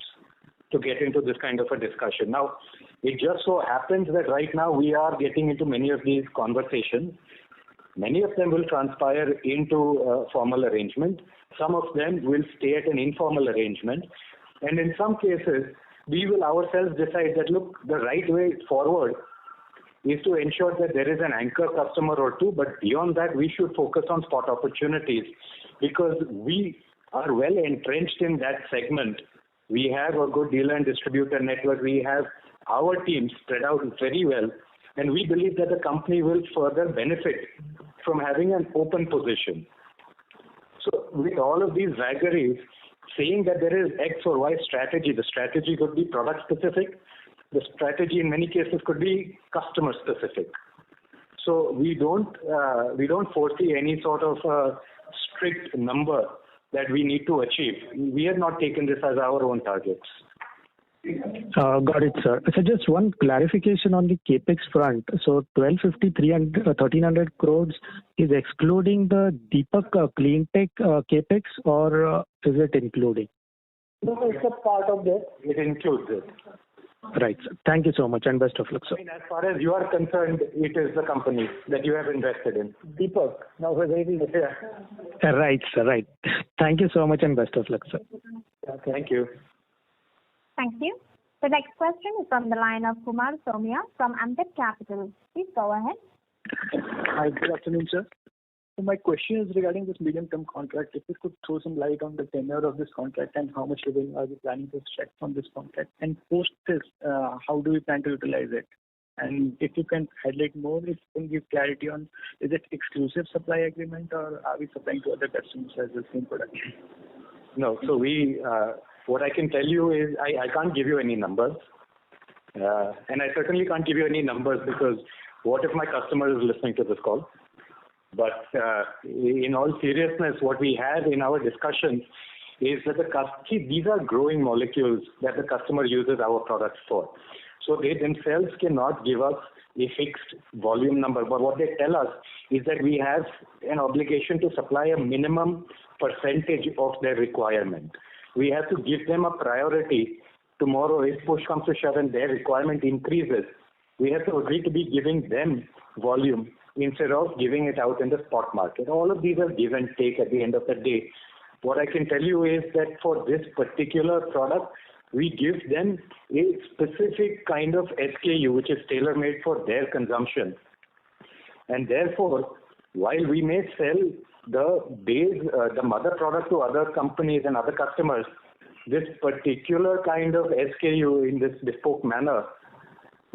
C: to get into this kind of a discussion. Now, it just so happens that right now we are getting into many of these conversations. Many of them will transpire into a formal arrangement. Some of them will stay at an informal arrangement. And in some cases, we will ourselves decide that, look, the right way forward is to ensure that there is an anchor customer or two, but beyond that, we should focus on spot opportunities because we are well entrenched in that segment. We have a good dealer and distributor network. We have our team spread out very well, and we believe that the company will further benefit from having an open position. So with all of these vagaries, saying that there is X or Y strategy, the strategy could be product specific, the strategy in many cases could be customer specific. So we don't foresee any sort of strict number that we need to achieve. We have not taken this as our own targets.
G: Got it, sir. So just one clarification on the capex front. So 1,250-1,300 crores is excluding the Deepak Cleantech capex, or is it including?
D: No, it's a part of that.
C: It includes it.
G: Right, sir. Thank you so much and best of luck, sir.
C: I mean, as far as you are concerned, it is the company that you have invested in.
D: Deepak. Now we're very
G: Right, sir. Right. Thank you so much and best of luck, sir.
C: Okay. Thank you.
A: Thank you. The next question is from the line of Kumar Somia from Ambit Capital. Please go ahead.
F: Hi, good afternoon, sir.
H: So my question is regarding this medium-term contract. If you could throw some light on the tenure of this contract and how much revenue are we planning to extract from this contract? And post this, how do we plan to utilize it? And if you can highlight more, if you can give clarity on, is it exclusive supply agreement or are we supplying to other customers as the same product?
C: No. So what I can tell you is I can't give you any numbers. And I certainly can't give you any numbers because what if my customer is listening to this call? But in all seriousness, what we have in our discussions is that these are growing molecules that the customer uses our products for. So they themselves cannot give us a fixed volume number. But what they tell us is that we have an obligation to supply a minimum percentage of their requirement. We have to give them a priority. Tomorrow, if push comes to shove and their requirement increases, we have to agree to be giving them volume instead of giving it out in the spot market. All of these are give and take at the end of the day. What I can tell you is that for this particular product, we give them a specific kind of SKU which is tailor-made for their consumption. And therefore, while we may sell the mother product to other companies and other customers, this particular kind of SKU in this bespoke manner,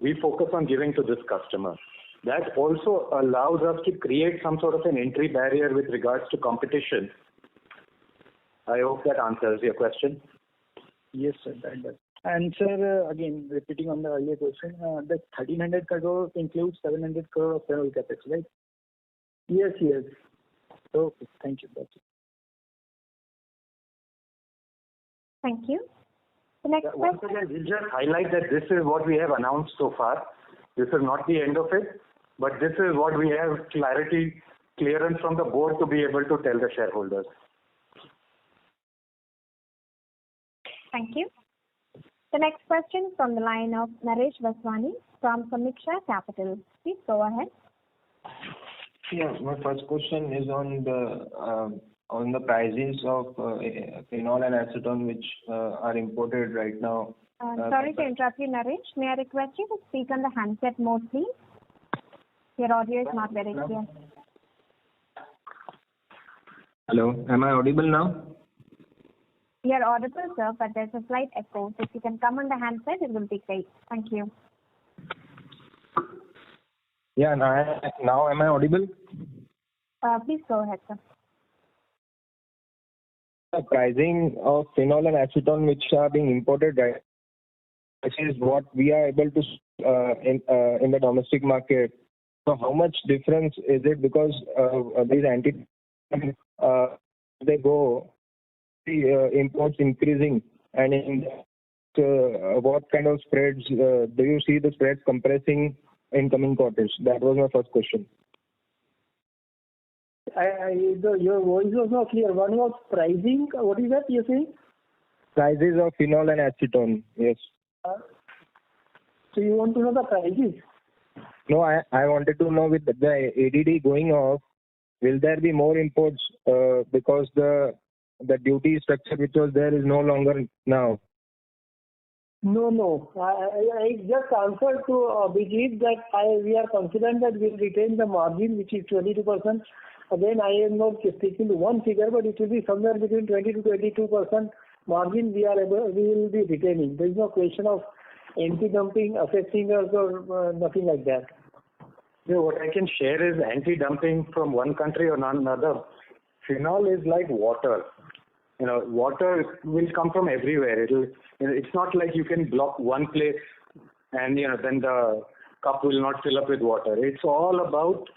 C: we focus on giving to this customer. That also allows us to create some sort of an entry barrier with regards to competition. I hope that answers your question.
H: Yes, sir, that does. And sir, again, repeating on the earlier question, the 1300 crore includes 700 crore of phenol capex, right?
D: Yes, yes.
H: Okay, thank you. That's it.
A: Thank you. The next
C: Once
A: question.
C: again, we'll just highlight that this is what we have announced so far. This is not the end of it, but this is what we have clearance from the board to be able to tell the shareholders.
A: Thank you. The next question from the line of Naresh Vaswani from Samiksha Capital. Please go ahead.
I: Yeah, my first question is on the prices of phenol and acetone which are imported right now.
A: Sorry to interrupt you, Naresh. May I request you to speak on the handset mode, please? Your audio is not very clear.
I: Hello, am I audible now?
A: You're audible, sir, but there's a slight echo. So if you can come on the handset, it will be great. Thank you.
I: Yeah, now am I audible?
A: Please go ahead, sir.
I: The pricing of phenol and acetone which are being imported, right? This is what we are able to in the domestic market. So how much difference is it because these they go the imports increasing and in what kind of spreads do you see the spreads compressing in coming quarters? That was my first question.
D: Your voice was not clear. One was pricing. What is that you're saying?
I: Prices of phenol and acetone, yes.
D: So you want to know the prices?
I: No, I wanted to know with the ADD going off, will there be more imports because the duty structure which was there is no longer now?
D: No. I just answered to Abhijit that we are confident that we'll retain the margin which is 22%. Again, I am not sticking to one figure, but it will be somewhere between 20 to 22% margin we will be retaining. There is no question of anti-dumping affecting us or nothing like that.
C: Yeah, what I can share is anti-dumping from one country or another. Phenol is like water. Water will come from everywhere. It's not like you can block one place and then the cup will not fill up with water. It's all about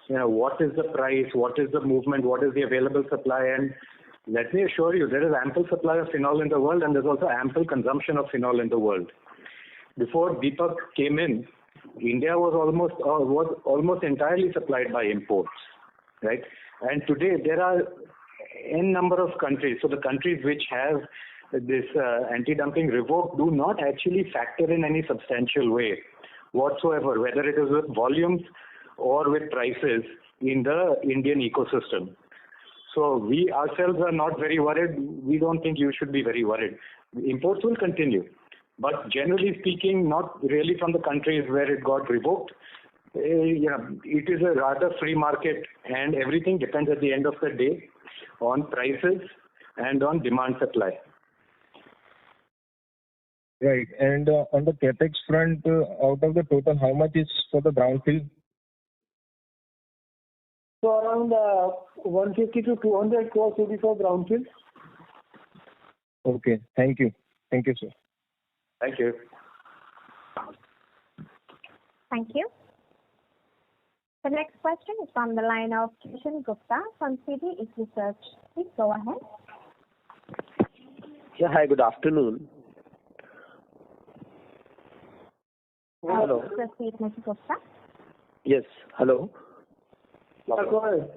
C: what is the price, what is the movement, what is the available supply, and let me assure you, there is ample supply of phenol in the world, and there's also ample consumption of phenol in the world. Before Deepak came in, India was almost entirely supplied by imports, right? And today there are n number of countries. So the countries which have this anti-dumping revoked do not actually factor in any substantial way whatsoever, whether it is with volumes or with prices in the Indian ecosystem. So we ourselves are not very worried. We don't think you should be very worried. Imports will continue. But generally speaking, not really from the countries where it got revoked. it is a rather free market, and everything depends at the end of the day on prices and on demand supply.
I: Right. And on the capex front, out of the total, how much is for the brownfield?
D: So around 150 to 200 crores will be for brownfield.
I: Okay. Thank you. Thank you, sir.
C: Thank you.
A: Thank you. The next question is from the line of Kishan Gupta from CD Research. Please go ahead.
J: Yeah, hi, good afternoon. Hello.
A: Proceed, Mr. Gupta.
J: Yes, hello.
D: Go ahead.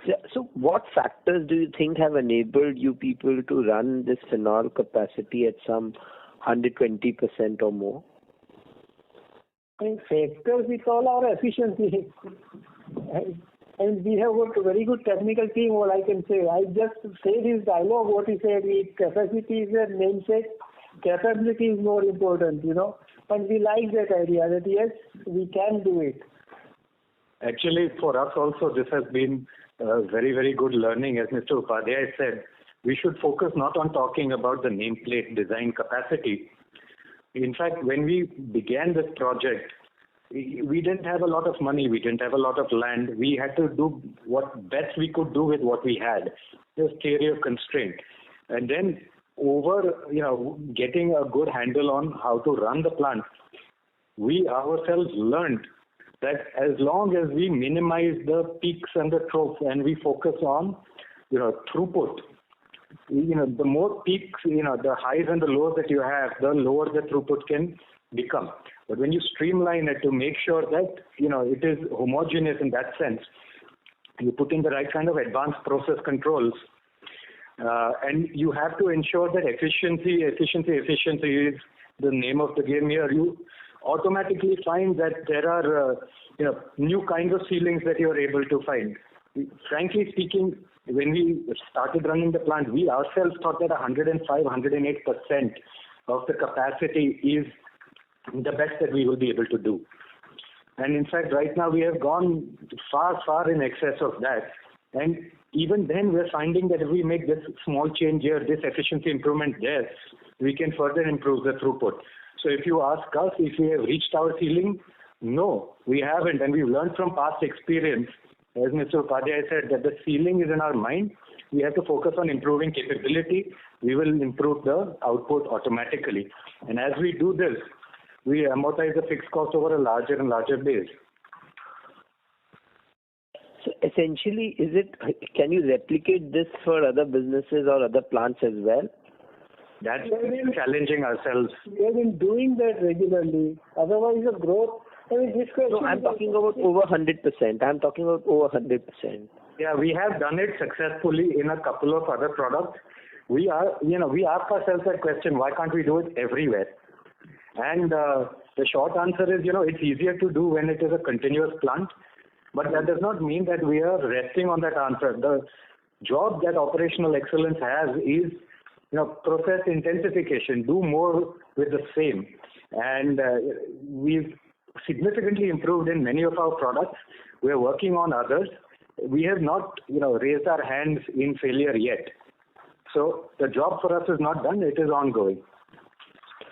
J: Yeah, so what factors do you think have enabled you people to run this phenol capacity at some 120% or more?
D: I mean, factors, it's all our efficiency. And we have got a very good technical team, all I can say. I just say this dialogue, what he said, capacity is a namesake, capability is more important, And we like that idea that yes, we can do it.
C: Actually, for us also, this has been very, very good learning. As Mr. Upadhyay said, we should focus not on talking about the nameplate design capacity. In fact, when we began this project, we didn't have a lot of money, we didn't have a lot of land. We had to do what best we could do with what we had. Just area of constraint. And then getting a good handle on how to run the plant, we ourselves learned that as long as we minimize the peaks and the troughs and we focus on, throughput, the more peaks, the highs and the lows that you have, the lower the throughput can become. But when you streamline it to make sure that, it is homogeneous in that sense, you put in the right kind of advanced process controls, and you have to ensure that efficiency is the name of the game here. You automatically find that there are, new kinds of ceilings that you are able to find. Frankly speaking, when we started running the plant, we ourselves thought that 105, 108% of the capacity is the best that we will be able to do. And in fact, right now we have gone far, far in excess of that. And even then we're finding that if we make this small change here, this efficiency improvement there, we can further improve the throughput. So if you ask us if we have reached our ceiling, no, we haven't. And we've learned from past experience, as Mr. Upadhyay said, that the ceiling is in our mind. We have to focus on improving capability. We will improve the output automatically. And as we do this, we amortize the fixed cost over a larger and larger base.
J: So essentially, can you replicate this for other businesses or other plants as well?
C: That's challenging ourselves.
D: We have been doing that regularly. Otherwise, the growth. This question.
J: No, I'm talking about over 100%. I'm talking about over 100%.
C: Yeah, we have done it successfully in a couple of other products. We ask ourselves that question: why can't we do it everywhere? And the short answer is, it's easier to do when it is a continuous plant. But that does not mean that we are resting on that answer. The job that operational excellence has is, process intensification, do more with the same. And we've significantly improved in many of our products. We are working on others. We have not, raised our hands in failure yet. So the job for us is not done, it is ongoing.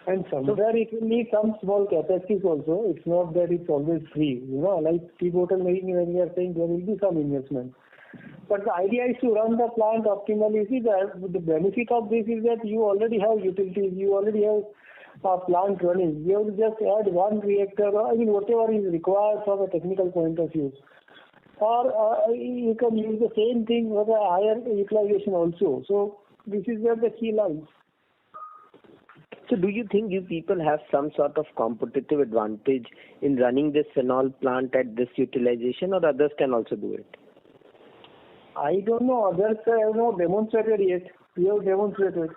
D: And somewhere it will need some small capacities also. It's not that it's always free. Like debottlenecking, when we are saying there will be some investment. But the idea is to run the plant optimally. See, the benefit of this is that you already have utilities, you already have a plant running. You have to just add one reactor, whatever is required from a technical point of view. Or you can use the same thing for the higher utilization also. So this is where the key lies.
J: So do you think you people have some sort of competitive advantage in running this phenol plant at this utilization, or others can also do it?
D: I don't know. Others have not demonstrated yet. We have demonstrated.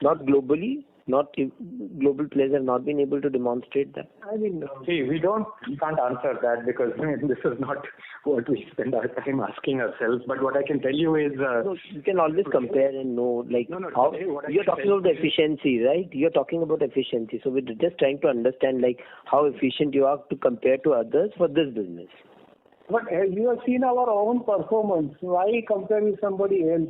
J: Not globally? global players have not been able to demonstrate that?
C: I mean, see, we can't answer that because this is not what we spend our time asking ourselves. But what I can tell you is,
J: no, you can always compare and know, how you're talking about the efficiency, right? You're talking about efficiency. So we're just trying to understand, how efficient you are to compare to others for this business.
D: But as you have seen our own performance, why compare with somebody else?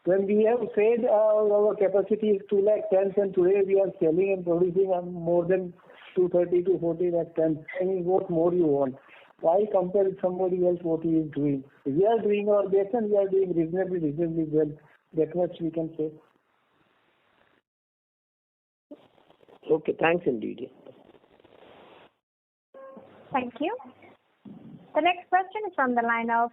D: When we have said our capacity is 2 lakh tons, and today we are selling and producing more than 230 to 40 lakh tons. I mean, what more you want? Why compare with somebody else what he is doing? We are doing our best and we are doing reasonably well. That much we can say.
J: Okay, thanks indeed.
A: Thank you. The next question is from the line of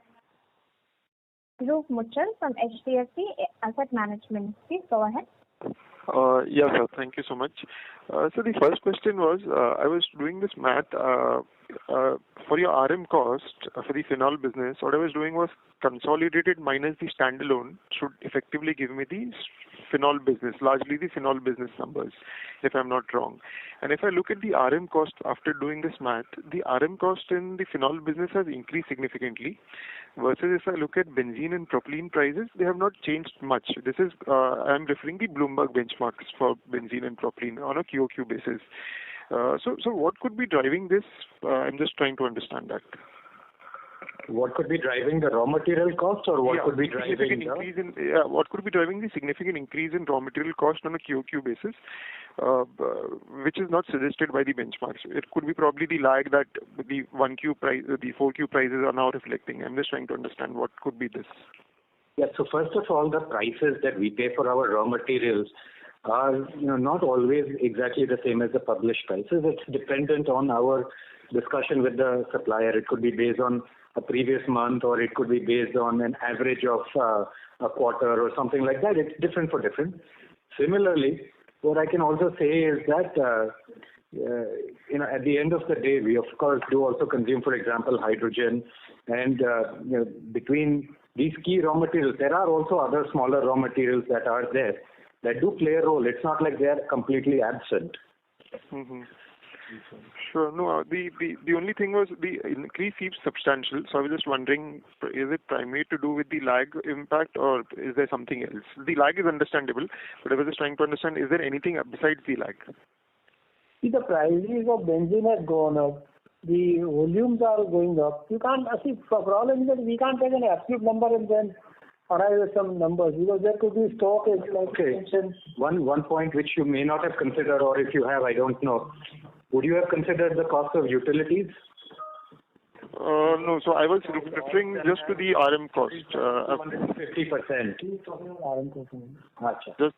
A: Dhruv Muchal from HDFC Asset Management. Please go ahead.
K: Yes, sir. Thank you so much. So the first question was, I was doing this math for your RM cost for the phenol business. What I was doing was consolidated minus the standalone should effectively give me the phenol business, largely the phenol business numbers, if I'm not wrong. And if I look at the RM cost after doing this math, the RM cost in the phenol business has increased significantly, versus if I look at benzene and propylene prices, they have not changed much. This is, I'm referring the Bloomberg benchmarks for benzene and propylene on a QOQ basis. So what could be driving this? I'm just trying to understand that.
C: What could be driving the raw material cost, or what could be driving
K: what could be driving the significant increase in raw material cost on a QOQ basis, which is not suggested by the benchmarks? It could be probably the lag that the 1Q price, the 4Q prices are now reflecting. I'm just trying to understand what could be this.
C: Yeah. So first of all, the prices that we pay for our raw materials are not always exactly the same as the published prices. It's dependent on our discussion with the supplier. It could be based on a previous month, or it could be based on an average of a quarter or something like that. It's different for different. Similarly, what I can also say is that at the end of the day, we of course do also consume, for example, hydrogen, and between these key raw materials, there are also other smaller raw materials that are there that do play a role. It's not like they are completely absent.
K: Mm-hmm. Sure. No, the only thing was the increase seems substantial. So I was just wondering, is it primarily to do with the lag impact, or is there something else? The lag is understandable, but I was just trying to understand, is there anything besides the lag?
D: See, the prices of benzene have gone up. The volumes are going up. You can't see. The problem is that we can't take an absolute number and then arrive at some numbers, because there could be stock as mentioned.
C: One point which you may not have considered, or if you have, I don't know. Would you have considered the cost of utilities?
K: No, so I was referring just to the RM cost.
C: 50%.
K: Just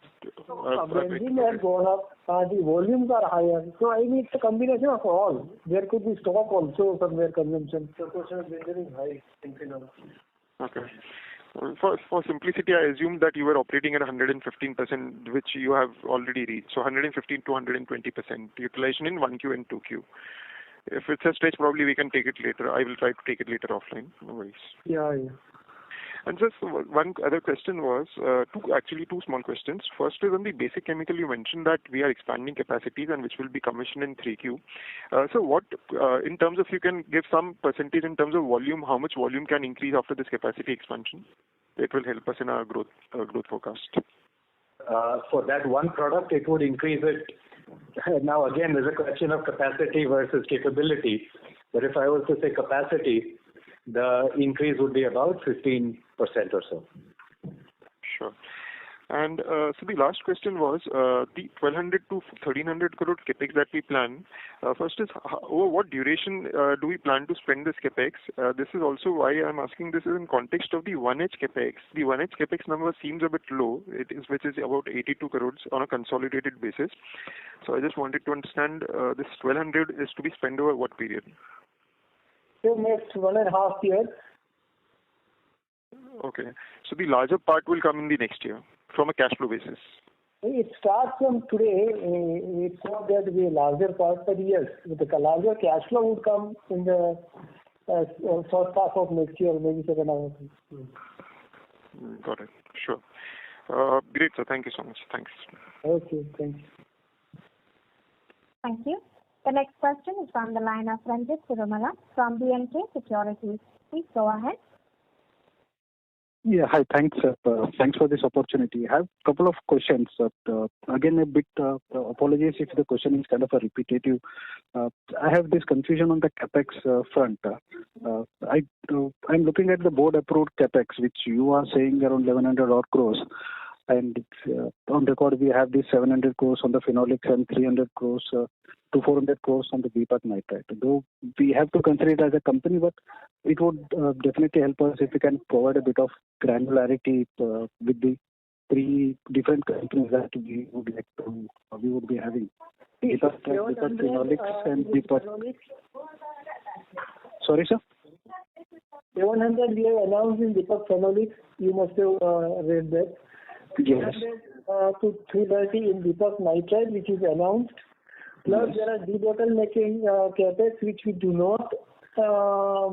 D: benzene has gone up. The volumes are higher. So I mean, it's a combination of all. There could be stock also somewhere consumption. The question of benzene is high in phenol.
K: Okay. For simplicity, I assume that you were operating at 115%, which you have already reached. So 115 to 120% utilization in 1Q and 2Q. If it's a stretch, probably we can take it later. I will try to take it later offline. No worries.
D: Yeah.
K: And just one other question was, two small questions. First is on the basic chemical. You mentioned that we are expanding capacities and which will be commissioned in 3Q. So what, in terms of, you can give some percentage in terms of volume, how much volume can increase after this capacity expansion? It will help us in our growth forecast.
C: For that one product, it would increase it. Now again, there's a question of capacity versus capability. But if I was to say capacity, the increase would be about 15% or so.
K: Sure. And so the last question was the 1,200 to 1,300 crore capex that we plan. First is over what duration do we plan to spend this capex? This is also why I'm asking this is in context of the 1H capex. The 1H capex number seems a bit low, which is about 82 crores on a consolidated basis. So I just wanted to understand this 1,200 is to be spent over what period?
D: So next 1.5 years.
K: Okay. So the larger part will come in the next year from a cash flow basis.
D: It starts from today. It's not that the larger part, but yes, the larger cash flow would come in the first half of next year, maybe second half.
K: Got it. Sure. Great, sir. Thank you so much. Thanks.
D: Okay, thank you.
A: Thank you. The next question is from the line of Ranjit Tirumala from B&K Securities. Please go ahead.
F: Yeah, hi. Thanks. Thanks for this opportunity. I have a couple of questions. Again, a bit apologies if the question is kind of a repetitive. I have this confusion on the capex front. I'm looking at the board-approved capex, which you are saying around 1100 odd crores. And on record, we have this 700 crores on the phenolics and 300 crores to 400 crores on the Deepak Nitrite. Though we have to consider it as a company, but it would definitely help us if we can provide a bit of granularity with the three different companies that we would be having. Deepak Phenolics and Deepak. Sorry, sir?
D: 700 we have announced in Deepak Phenolics. You must have read that.
F: Yes.
D: 300 to 330 in Deepak Nitrite, which is announced. Plus, there are debottlenecking capex, which we do not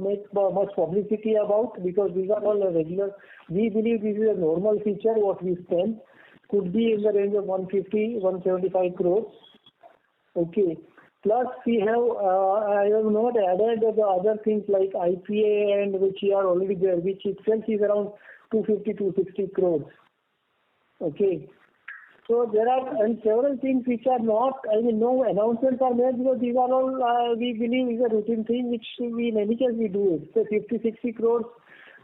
D: make much publicity about because these are all regular. We believe this is a normal feature. What we spend could be in the range of 150, 175 crores. Okay. Plus, we have, I have not added the other things like IPA and which are already there, which itself is around 250, 260 crores. Okay. So there are several things which are not, no announcements are made because these are all, we believe is a routine thing which we, in any case we do it. So 50, 60 crores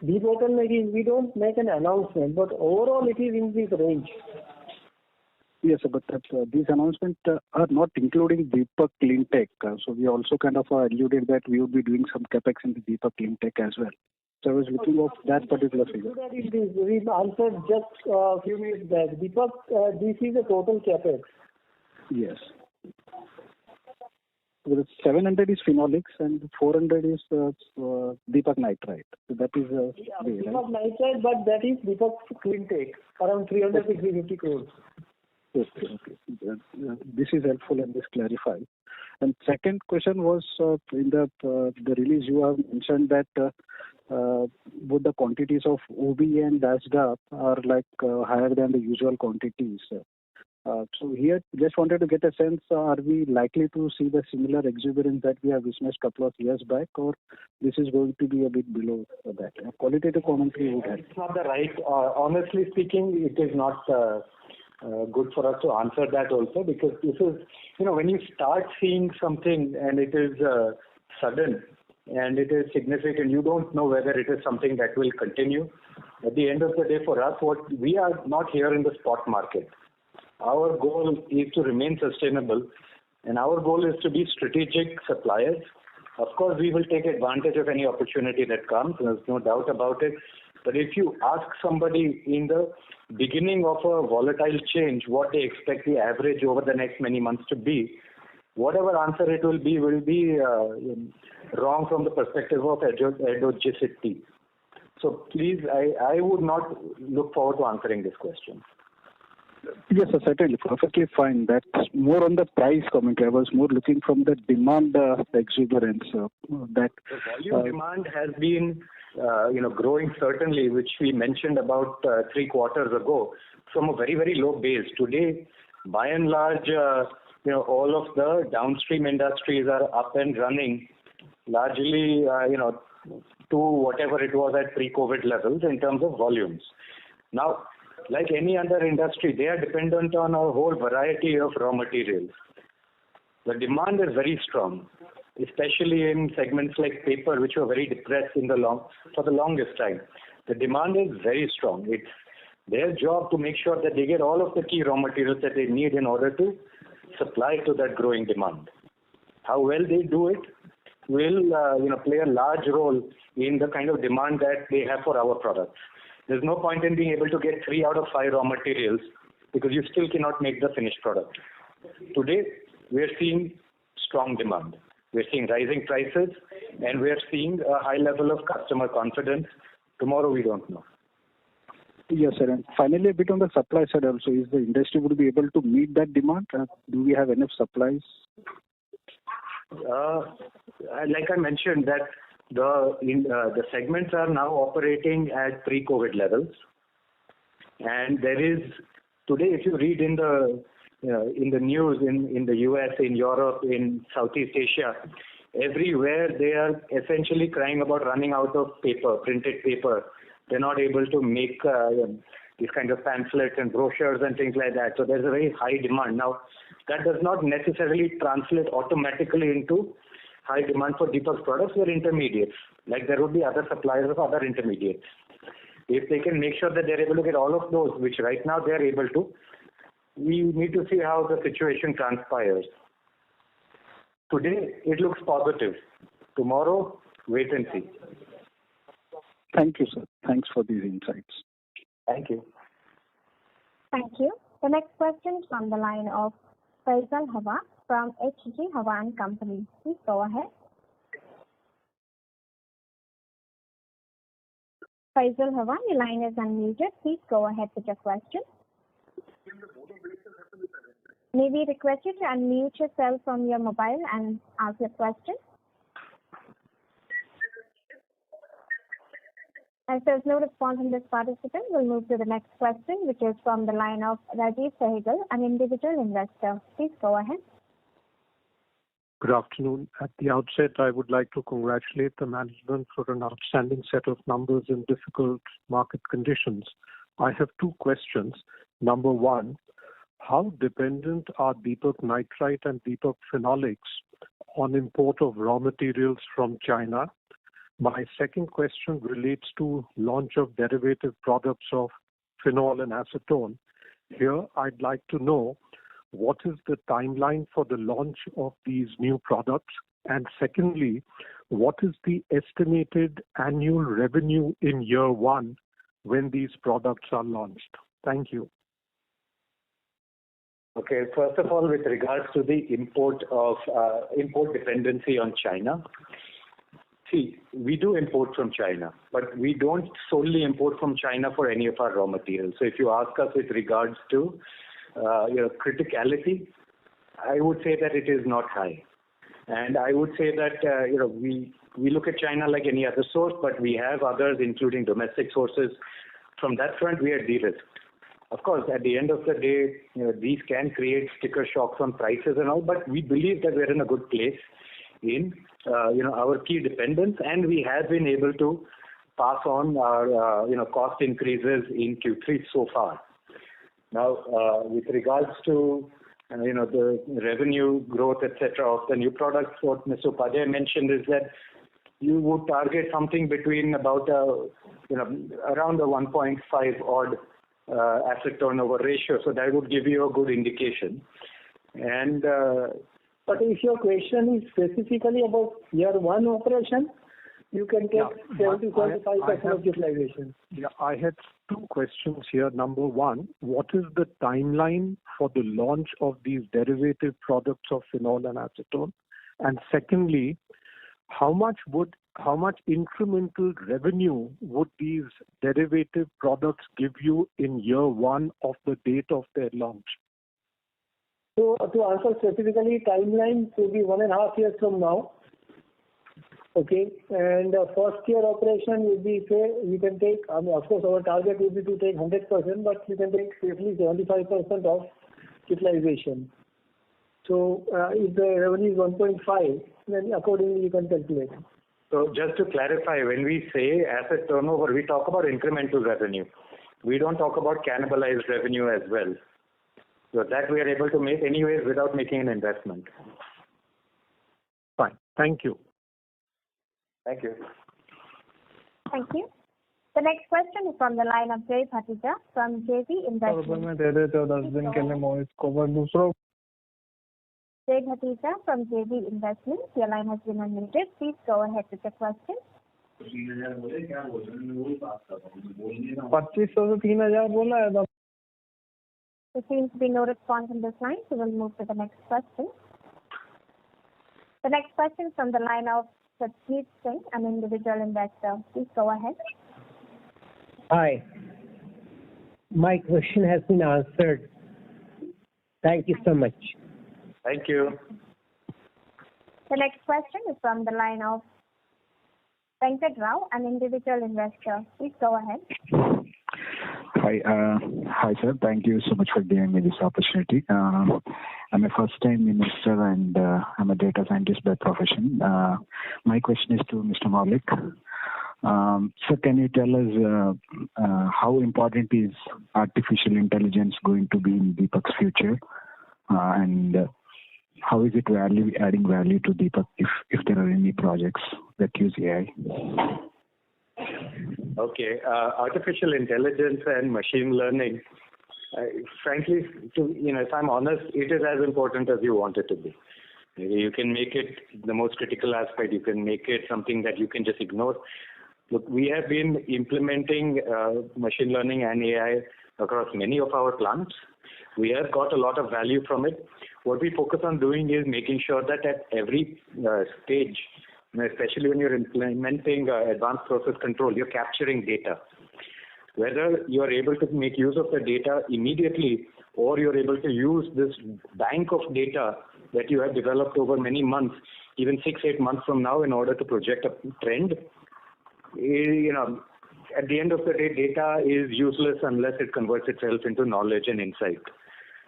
D: debottlenecking, we don't make an announcement, but overall it is in this range.
F: Yes, but these announcements are not including Deepak Clean Tech. So we also kind of alluded that we would be doing some capex in the Deepak Clean Tech as well. So I was looking at that particular figure.
D: We answered just a few minutes back. Deepak, this is a total capex.
F: Yes. 700 is phenolics and 400 is Deepak Nitrite. So that is
D: Deepak Nitrite, but that is Deepak Clean Tech, around 300 to 350 crores.
F: Okay. This is helpful and this clarifies. And second question was in the release you have mentioned that both the quantities of OB and DASDA are like higher than the usual quantities. So here, just wanted to get a sense, are we likely to see the similar exuberance that we have witnessed a couple of years back, or this is going to be a bit below that? A qualitative commentary would help.
C: It's not the right, honestly speaking, it is not good for us to answer that also, because this is, when you start seeing something and it is sudden and it is significant, you don't know whether it is something that will continue. At the end of the day, for us, we are not here in the spot market. Our goal is to remain sustainable, and our goal is to be strategic suppliers. Of course, we will take advantage of any opportunity that comes. There's no doubt about it. But if you ask somebody in the beginning of a volatile change what they expect the average over the next many months to be, whatever answer it will be wrong from the perspective of endogicity. So please, I would not look forward to answering this question.
F: Yes, sir, certainly. Perfectly fine. That's more on the price commentary. I was more looking from the demand exuberance. The
C: volume demand has been growing certainly, which we mentioned about 3 quarters ago, from a very, very low base. Today, by and large, all of the downstream industries are up and running largely, to whatever it was at pre-COVID levels in terms of volumes. Now, like any other industry, they are dependent on a whole variety of raw materials. The demand is very strong, especially in segments like paper, which were very depressed for the longest time. The demand is very strong. It's their job to make sure that they get all of the key raw materials that they need in order to supply to that growing demand. How well they do it will play a large role in the kind of demand that they have for our products. There's no point in being able to get 3 out of 5 raw materials because you still cannot make the finished product. Today, we're seeing strong demand. We're seeing rising prices, and we're seeing a high level of customer confidence. Tomorrow, we don't know.
F: Yes, sir. And finally, a bit on the supply side also, is the industry would be able to meet that demand? Do we have enough supplies?
C: Like I mentioned, that the segments are now operating at pre-COVID levels, and there is today, if you read in the in the news in the US, in Europe, in Southeast Asia, everywhere they are essentially crying about running out of paper, printed paper. They're not able to make these kind of pamphlets and brochures and things like that. So there's a very high demand. Now, that does not necessarily translate automatically into high demand for Deepak's products. We're intermediates. Like there would be other suppliers of other intermediates. If they can make sure that they're able to get all of those, which right now they're able to, we need to see how the situation transpires. Today, it looks positive. Tomorrow, wait and see.
F: Thank you, sir. Thanks for these insights.
C: Thank you.
A: Thank you. The next question is from the line of Faisal Hawa from HG Hawa and Company. Please go ahead. Faisal Hawa, your line is unmuted. Please go ahead with your question. May we request you to unmute yourself from your mobile and ask your question? As there's no response from this participant, we'll move to the next question, which is from the line of Rajiv Sehgal, an individual investor. Please go ahead.
L: Good afternoon. At the outset, I would like to congratulate the management for an outstanding set of numbers in difficult market conditions. I have two questions. Number one, how dependent are Deepak Nitrite and Deepak Phenolics on import of raw materials from China? My second question relates to launch of derivative products of phenol and acetone. Here, I'd like to know what is the timeline for the launch of these new products? And secondly, what is the estimated annual revenue in year one when these products are launched? Thank you.
C: Okay, first of all, with regards to the import dependency on China, see, we do import from China, but we don't solely import from China for any of our raw materials. So if you ask us with regards to criticality, I would say that it is not high. And I would say that we look at China like any other source, but we have others, including domestic sources. From that front, we are de-risked. Of course, at the end of the day, these can create sticker shocks on prices and all, but we believe that we're in a good place in our key dependence, and we have been able to pass on our cost increases in Q3 so far. Now, with regards to the revenue growth, etc., of the new products, what Mr. Upadhyay mentioned is that you would target something between about around a 1.5 odd asset turnover ratio. So that would give you a good indication. And
D: but if your question is specifically about year one operation, you can take 70-75% of utilization.
L: Yeah, I had two questions here. Number one, what is the timeline for the launch of these derivative products of phenol and acetone? And secondly, how much incremental revenue would these derivative products give you in year one of the date of their launch?
D: So to answer specifically, timeline will be 1.5 years from now. Okay, and first year operation will be, say, you can take, of course our target will be to take 100%, but you can take safely 75% of utilization. So if the revenue is 1.5, then accordingly you can calculate.
C: So just to clarify, when we say asset turnover, we talk about incremental revenue. We don't talk about cannibalized revenue as well. So that we are able to make anyways without making an investment.
L: Fine. Thank you.
C: Thank you.
A: Thank you. The next question is from the line of Jay Bhatija from JV Investments. Jay Bhatija from JV Investments, your line has been unmuted. Please go ahead with the question. There seems to be no response on this line, so we'll move to the next question. The next question is from the line of Satjeet Singh, an individual investor. Please go ahead.
M: Hi. My question has been answered. Thank you so much.
C: Thank you.
A: The next question is from the line of Venkat Rao, an individual investor. Please go ahead.
N: Hi, sir. Thank you so much for giving me this opportunity. I'm a first-time investor and I'm a data scientist by profession. My question is to Mr. Maulik. Sir, can you tell us how important is artificial intelligence going to be in Deepak's future, and how is it adding value to Deepak if there are any projects that use AI?
C: Okay, artificial intelligence and machine learning. Frankly, if I'm honest, it is as important as you want it to be. You can make it the most critical aspect. You can make it something that you can just ignore. Look, we have been implementing machine learning and AI across many of our plants. We have got a lot of value from it. What we focus on doing is making sure that at every stage, especially when you're implementing advanced process control, you're capturing data. Whether you're able to make use of the data immediately or you're able to use this bank of data that you have developed over many months, even 6-8 months from now, in order to project a trend, at the end of the day, data is useless unless it converts itself into knowledge and insight.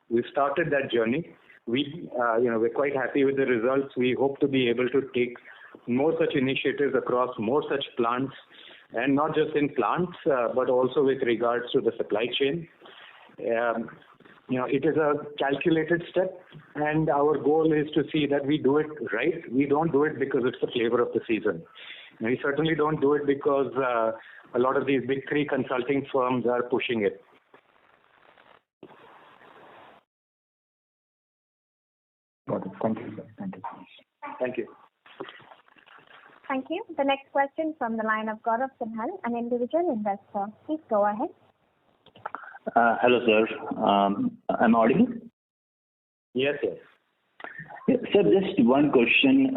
C: We've started that journey. We're quite happy with the results. We hope to be able to take more such initiatives across more such plants, and not just in plants, but also with regards to the supply chain. It is a calculated step, and our goal is to see that we do it right. We don't do it because it's the flavor of the season. We certainly don't do it because a lot of these big three consulting firms are pushing it.
N: Got it. Thank you, sir. Thank you.
C: Thank you.
A: Thank you. The next question from the line of Gaurav Singhal, an individual investor. Please go ahead.
O: Hello, sir. I'm audible?
C: Yes.
O: Sir, just one question.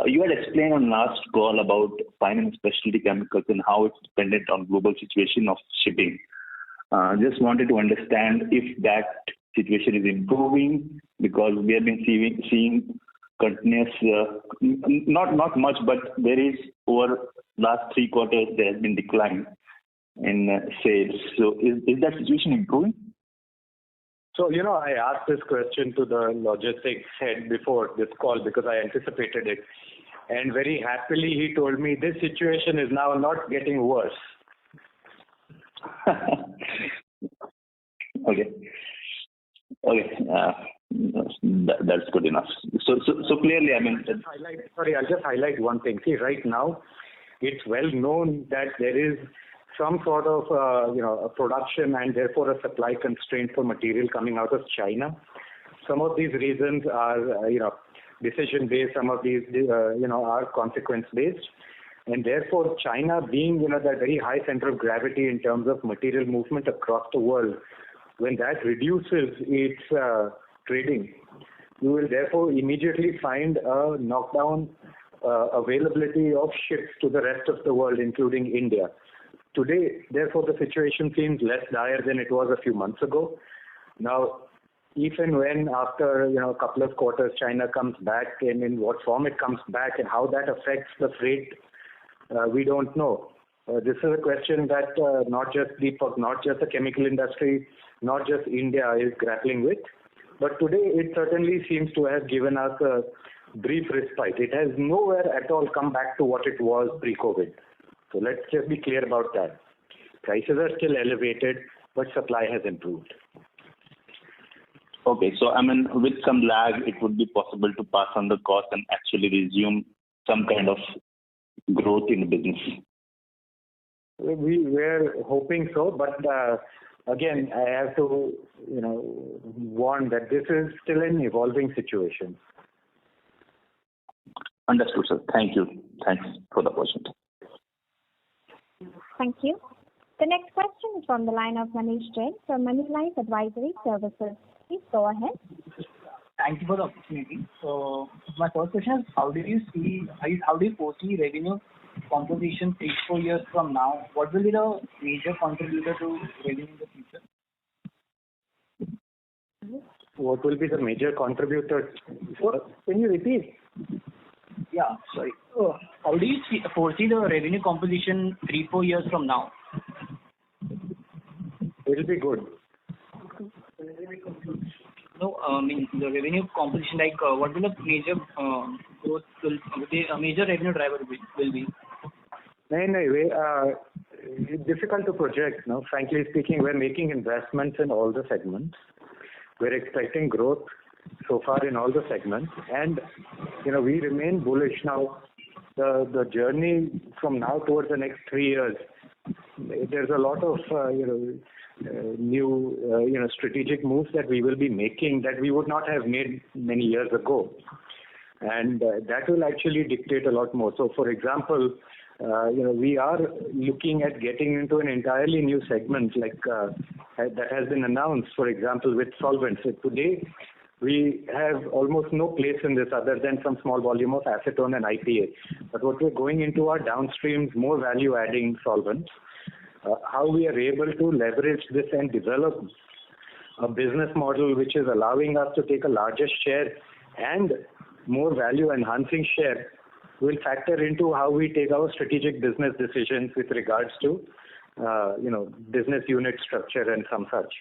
O: You had explained on last call about fine and specialty chemicals and how it's dependent on global situation of shipping. Just wanted to understand if that situation is improving, because we have been seeing continuous, not much, but there is over last 3 quarters there has been decline in sales. So is that situation improving?
C: So, I asked this question to the logistics head before this call because I anticipated it. And very happily he told me this situation is now not getting worse.
O: Okay. That's good enough. So clearly,
C: I'll just highlight one thing. See, right now, it's well known that there is some sort of a production and therefore a supply constraint for material coming out of China. Some of these reasons are decision based. Some of these are consequence based, and therefore China being that very high center of gravity in terms of material movement across the world, when that reduces its trading, you will therefore immediately find a knockdown availability of ships to the rest of the world, including India. Today, therefore, the situation seems less dire than it was a few months ago. Now, even when after a couple of quarters China comes back, and in what form it comes back and how that affects the freight, we don't know. This is a question that not just Deepak, not just the chemical industry, not just India is grappling with. But today it certainly seems to have given us a brief respite. It has nowhere at all come back to what it was pre-COVID. So let's just be clear about that. Prices are still elevated, but supply has improved.
O: Okay, so with some lag, it would be possible to pass on the cost and actually resume some kind of growth in the business.
C: We were hoping so, but again, I have to warn that this is still an evolving situation.
O: Understood, sir. Thank you. Thanks for the opportunity.
A: Thank you. The next question is from the line of Manish Jain from Moneylife Advisory Services. Please go ahead.
P: Thank you for the opportunity. So my first question is, how do you foresee revenue composition 3-4 years from now? What will be the major contributor to revenue in the future?
C: What will be the major contributor? Can you repeat?
P: Yeah, sorry. How do you foresee the revenue composition 3-4 years from now?
C: It'll be good.
P: No, the revenue composition, like what will the major growth major revenue driver will be?
C: It's difficult to project. No, frankly speaking, we're making investments in all the segments. We're expecting growth so far in all the segments, and we remain bullish. Now, the journey from now towards the next 3 years, there's a lot of new strategic moves that we will be making that we would not have made many years ago, and that will actually dictate a lot more. So, for example, we are looking at getting into an entirely new segment like that has been announced, for example, with solvents. So today, we have almost no place in this other than some small volume of acetone and IPA. But what we're going into are downstreams, more value-adding solvents. How we are able to leverage this and develop a business model which is allowing us to take a larger share and more value-enhancing share will factor into how we take our strategic business decisions with regards to, business unit structure and some such.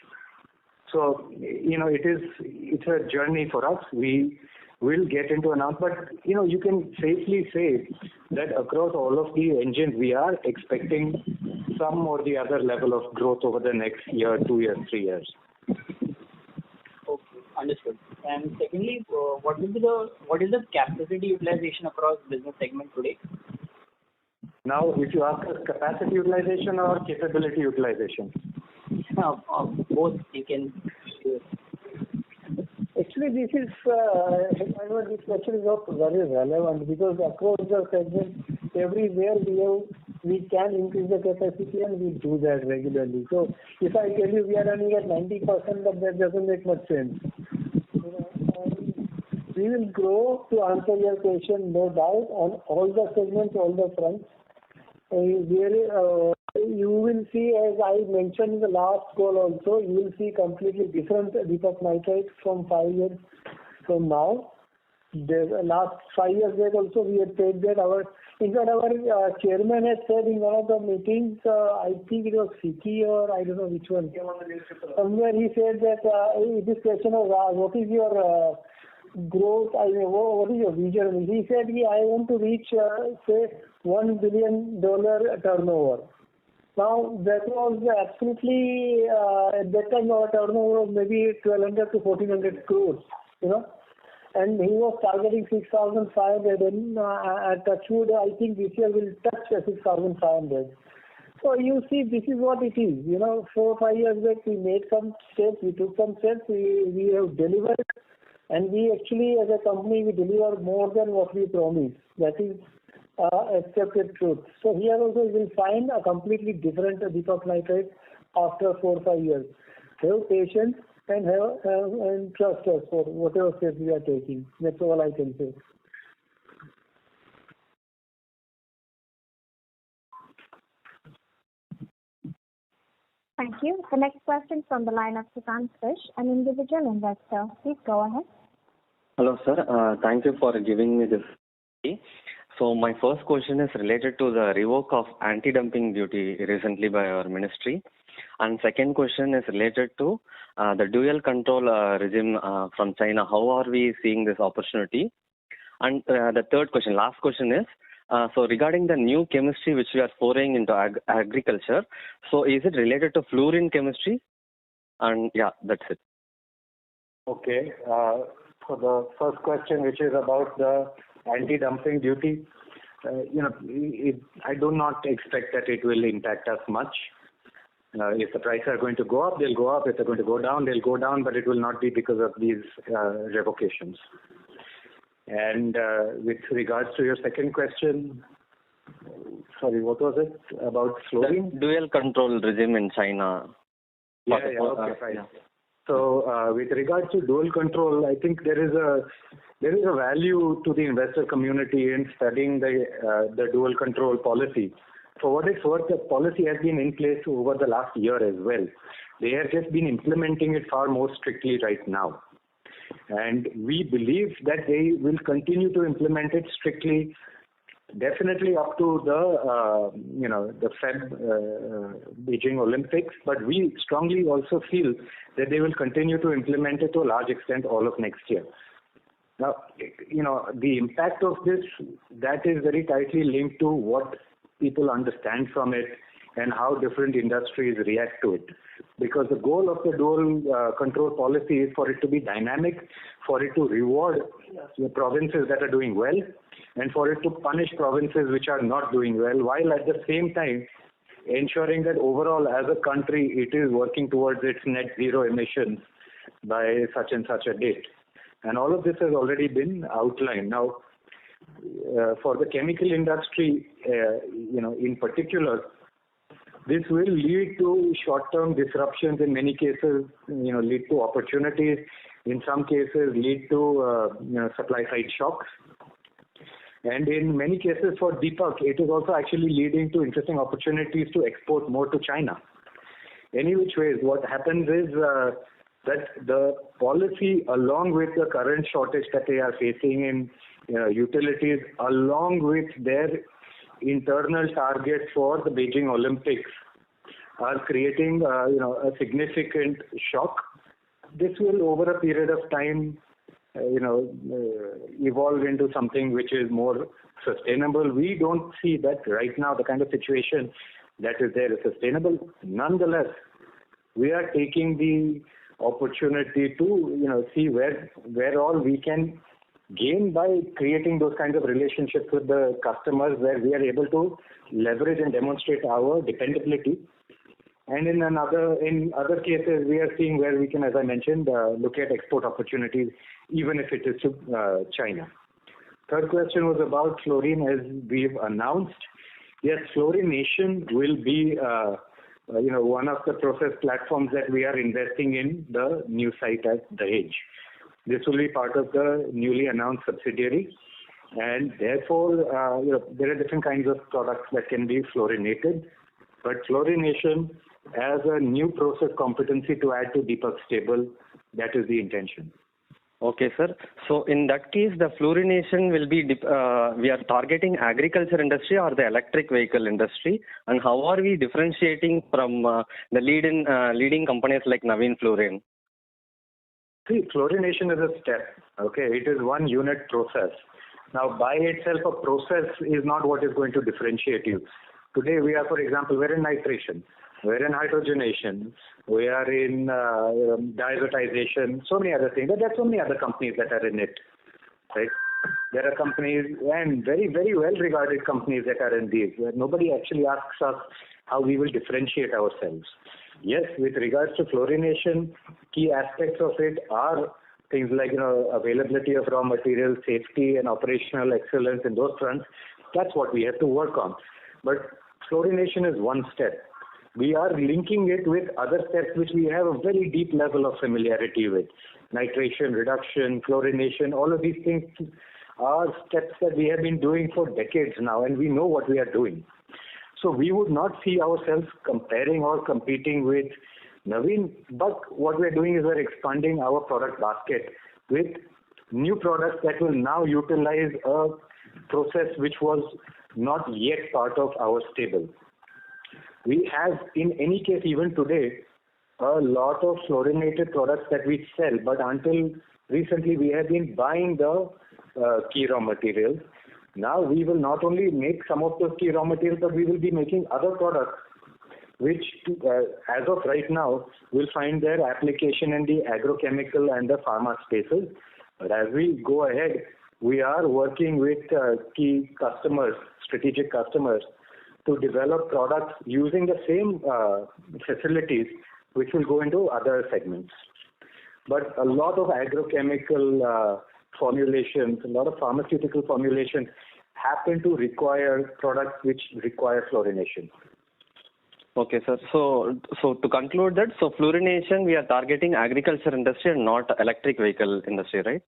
C: So, it's a journey for us. We will get into announcement, but, you can safely say that across all of the engines, we are expecting some or the other level of growth over the next year, 2 years, 3 years.
P: Okay, understood. And secondly, what is the capacity utilization across business segment today?
C: Now, if you ask us capacity utilization or capability utilization?
P: Both you can do it.
D: Actually, this question is not very relevant because across the segment, everywhere we can increase the capacity and we do that regularly. So if I tell you we are running at 90%, but that doesn't make much sense. We will grow, to answer your question, no doubt, on all the segments, all the fronts. You will see, as I mentioned in the last call also, you will see completely different Deepak Nitrite from 5 years from now. The last 5 years back also we had said that our chairman has said in one of the meetings, I think it was FICCI or I don't know which one. Somewhere he said that this question of what is your growth, what is your vision? He said, I want to reach, say, $1 billion turnover. Now, that was absolutely, at that time our turnover was maybe 1,200 to 1,400 crores, and he was targeting 6,500, and at Touchwood, I think this year will touch 6,500. So you see, this is what it is. 4 or 5 years back, we made some steps, we took some steps, we have delivered, and we actually, as a company, we deliver more than what we promised. That is accepted truth. So here also you will find a completely different Deepak Nitrite after 4 or 5 years. Have patience and trust us for whatever steps we are taking. That's all I can say.
A: Thank you. The next question from the line of Sukant Fish, an individual investor. Please go ahead.
Q: Hello, sir. Thank you for giving me this. So my first question is related to the revoke of anti-dumping duty recently by our ministry. And second question is related to the dual control regime from China. How are we seeing this opportunity? And the third question, last question is, so regarding the new chemistry which we are foraying into agriculture, so is it related to fluorine chemistry? And yeah, that's it.
C: Okay. For the first question, which is about the anti-dumping duty, I do not expect that it will impact us much. If the prices are going to go up, they'll go up. If they're going to go down, they'll go down, but it will not be because of these revocations. And with regards to your second question, sorry, what was it about fluorine?
Q: The dual control regime in China.
C: Okay, fine. Yeah. So with regards to dual control, I think there is a value to the investor community in studying the dual control policy. For what it's worth, the policy has been in place over the last year as well. They have just been implementing it far more strictly right now. And we believe that they will continue to implement it strictly definitely up to the Beijing Olympics, but we strongly also feel that they will continue to implement it to a large extent all of next year. Now, the impact of this, that is very tightly linked to what people understand from it and how different industries react to it. Because the goal of the dual control policy is for it to be dynamic, for it to reward the provinces that are doing well, and for it to punish provinces which are not doing well, while at the same time ensuring that overall as a country it is working towards its net zero emissions by such and such a date. And all of this has already been outlined. Now, for the chemical industry, in particular, this will lead to short-term disruptions in many cases, lead to opportunities, in some cases lead to supply-side shocks. And in many cases for Deepak, it is also actually leading to interesting opportunities to export more to China. Any which ways, what happens is that the policy, along with the current shortage that they are facing in utilities, along with their internal targets for the Beijing Olympics, are creating a significant shock. This will, over a period of time, evolve into something which is more sustainable. We don't see that right now the kind of situation that is there is sustainable. Nonetheless, we are taking the opportunity to see where all we can gain by creating those kinds of relationships with the customers, where we are able to leverage and demonstrate our dependability. And in other cases, we are seeing where we can, as I mentioned, look at export opportunities, even if it is to China. Third question was about fluorine, as we've announced. Yes, fluorination will be one of the process platforms that we are investing in the new site at Dahej. This will be part of the newly announced subsidiary, and therefore there are different kinds of products that can be fluorinated, but fluorination as a new process competency to add to Deepak's stable, that is the intention.
Q: Okay, sir. So in that case, the fluorination will be, we are targeting agriculture industry or the electric vehicle industry, and how are we differentiating from the leading companies like Navin Fluorine?
C: See, fluorination is a step, okay? It is one unit process. Now, by itself, a process is not what is going to differentiate you. Today, we are, for example, we're in nitration, we're in hydrogenation, we are in diazotization, so many other things. There are so many other companies that are in it, right? There are companies, and very, very well-regarded companies that are in these, where nobody actually asks us how we will differentiate ourselves. Yes, with regards to fluorination, key aspects of it are things like availability of raw materials, safety and operational excellence in those fronts. That's what we have to work on. But fluorination is one step. We are linking it with other steps which we have a very deep level of familiarity with. Nitration, reduction, fluorination, all of these things are steps that we have been doing for decades now, and we know what we are doing. So we would not see ourselves comparing or competing with Navin, but what we are doing is we're expanding our product basket with new products that will now utilize a process which was not yet part of our stable. We have, in any case, even today, a lot of fluorinated products that we sell, but until recently we have been buying the key raw materials. Now we will not only make some of those key raw materials, but we will be making other products which, as of right now, will find their application in the agrochemical and the pharma spaces. But as we go ahead, we are working with key customers, strategic customers, to develop products using the same facilities which will go into other segments. But a lot of agrochemical formulations, a lot of pharmaceutical formulations happen to require products which require fluorination.
Q: Okay, sir. So to conclude that, so fluorination, we are targeting agriculture industry and not electric vehicle industry, right?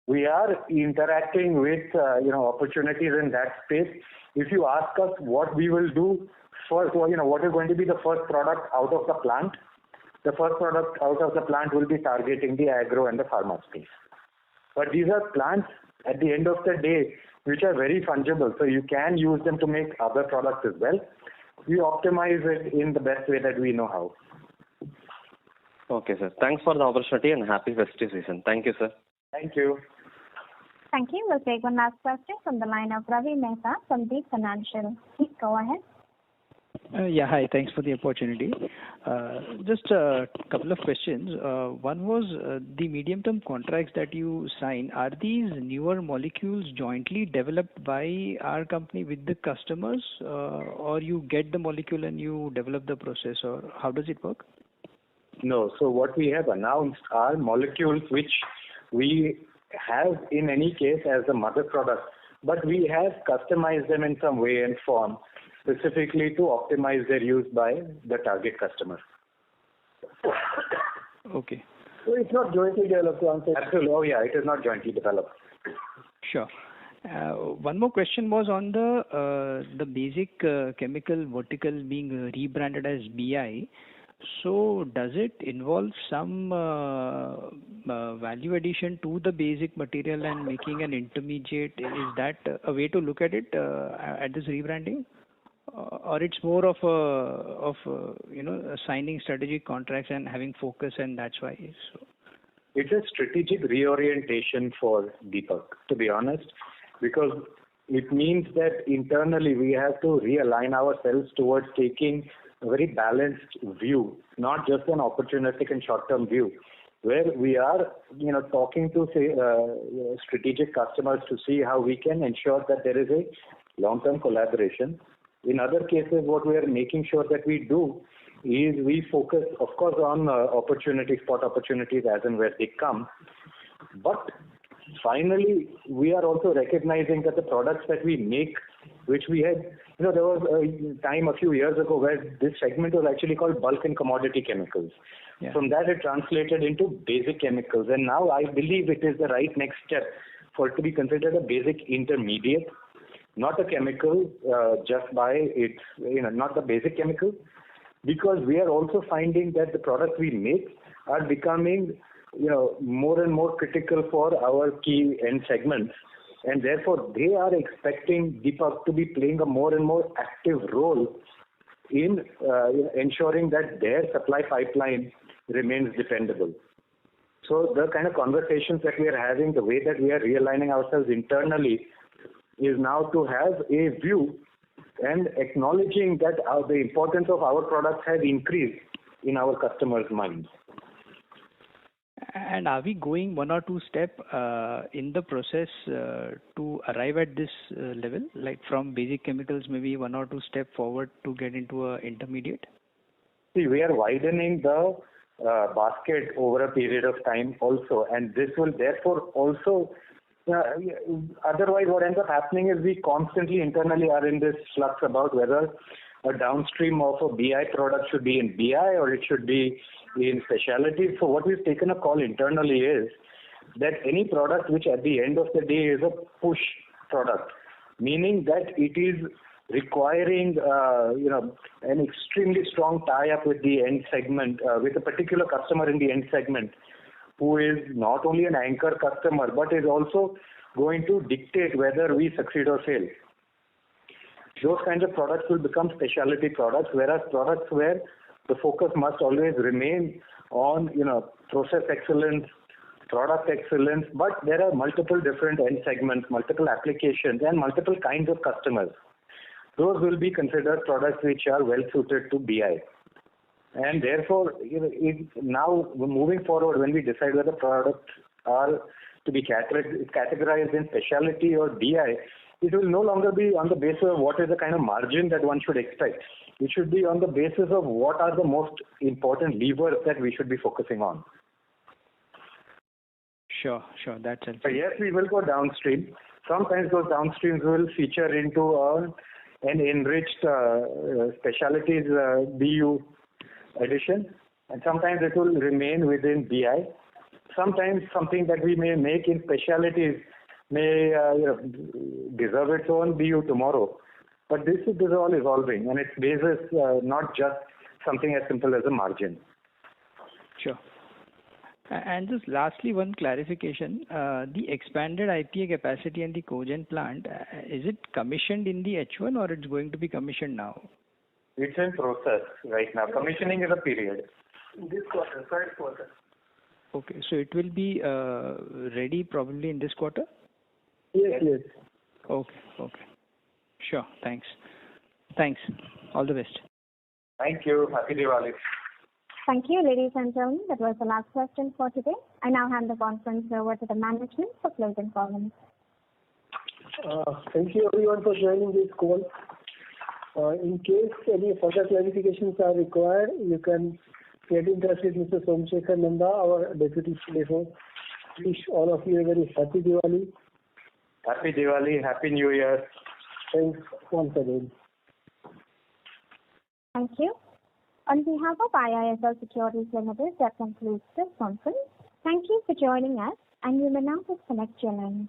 C: We are interacting with opportunities in that space. If you ask us what we will do first, what is going to be the first product out of the plant, the first product out of the plant will be targeting the agro and the pharma space. But these are plants, at the end of the day, which are very fungible. So you can use them to make other products as well. We optimize it in the best way that we know how.
Q: Okay, sir. Thanks for the opportunity and happy festive season. Thank you, sir.
C: Thank you.
A: Thank you. We'll take one last question from the line of Ravi Mehta from Deep Financial. Please go ahead.
R: Yeah, hi. Thanks for the opportunity. Just a couple of questions. One was the medium-term contracts that you sign, are these newer molecules jointly developed by our company with the customers, or you get the molecule and you develop the process, or how does it work?
C: No. So what we have announced are molecules which we have in any case as a mother product, but we have customized them in some way and form specifically to optimize their use by the target customer.
R: Okay.
D: So it's not jointly developed to answer.
C: Absolutely. Oh yeah, it is not jointly developed.
R: Sure. One more question was on the basic chemical vertical being rebranded as BI. So does it involve some value addition to the basic material and making an intermediate? Is that a way to look at it at this rebranding, or it's more of signing strategic contracts and having focus, and that's why? So.
C: It's a strategic reorientation for Deepak, to be honest, because it means that internally we have to realign ourselves towards taking a very balanced view, not just an opportunistic and short-term view, where we are, talking to strategic customers to see how we can ensure that there is a long-term collaboration. In other cases, what we are making sure that we do is we focus, of course, on spot opportunities as and where they come. But finally, we are also recognizing that the products that we make, which we had, there was a time a few years ago where this segment was actually called bulk and commodity chemicals. Yeah. From that, it translated into basic chemicals. And now I believe it is the right next step for it to be considered a basic intermediate, not a chemical just by its, not the basic chemical, because we are also finding that the products we make are becoming, more and more critical for our key end segments. And therefore, they are expecting Deepak to be playing a more and more active role in ensuring that their supply pipeline remains dependable. So the kind of conversations that we are having, the way that we are realigning ourselves internally is now to have a view and acknowledging that the importance of our products has increased in our customers' minds.
R: And are we going one or two step in the process to arrive at this level, like from basic chemicals, maybe one or two step forward to get into an intermediate?
C: See, we are widening the basket over a period of time also, and this will therefore also, otherwise what ends up happening is we constantly internally are in this flux about whether a downstream of a BI product should be in BI or it should be in specialty. So what we've taken a call internally is that any product which at the end of the day is a push product, meaning that it is requiring an extremely strong tie-up with the end segment, with a particular customer in the end segment, who is not only an anchor customer but is also going to dictate whether we succeed or fail. Those kinds of products will become specialty products, whereas products where the focus must always remain on, process excellence, product excellence, but there are multiple different end segments, multiple applications, and multiple kinds of customers. Those will be considered products which are well suited to BI. And therefore, now moving forward, when we decide whether products are to be categorized in specialty or BI, it will no longer be on the basis of what is the kind of margin that one should expect. It should be on the basis of what are the most important levers that we should be focusing on.
R: Sure, that's helpful.
C: So yes, we will go downstream. Sometimes those downstreams will feature into an enriched specialties BU addition, and sometimes it will remain within BI. Sometimes something that we may make in specialties may deserve its own BU tomorrow. But this is all evolving, and its basis not just something as simple as a margin.
R: Sure. And just lastly, one clarification. The expanded IPA capacity and the cogen plant, is it commissioned in the H1 or it's going to be commissioned now?
C: It's in process right now. Commissioning is a period.
D: This quarter, third quarter.
R: Okay, so it will be ready probably in this quarter?
D: Yes.
R: Okay. Sure, thanks. All the best.
C: Thank you. Happy Diwali.
A: Thank you, ladies and gentlemen. That was the last question for today. I now hand the conference over to the management for closing comments.
D: Thank you everyone for joining this call. In case any further clarifications are required, you can get in touch with Mr. Somsekhar Nanda, our Deputy CFO. Wish all of you a very happy Diwali.
C: Happy Diwali. Happy New Year.
D: Thanks once again.
A: Thank you. On behalf of IIFL Securities Limited, that concludes this conference. Thank you for joining us, and you may now disconnect your line.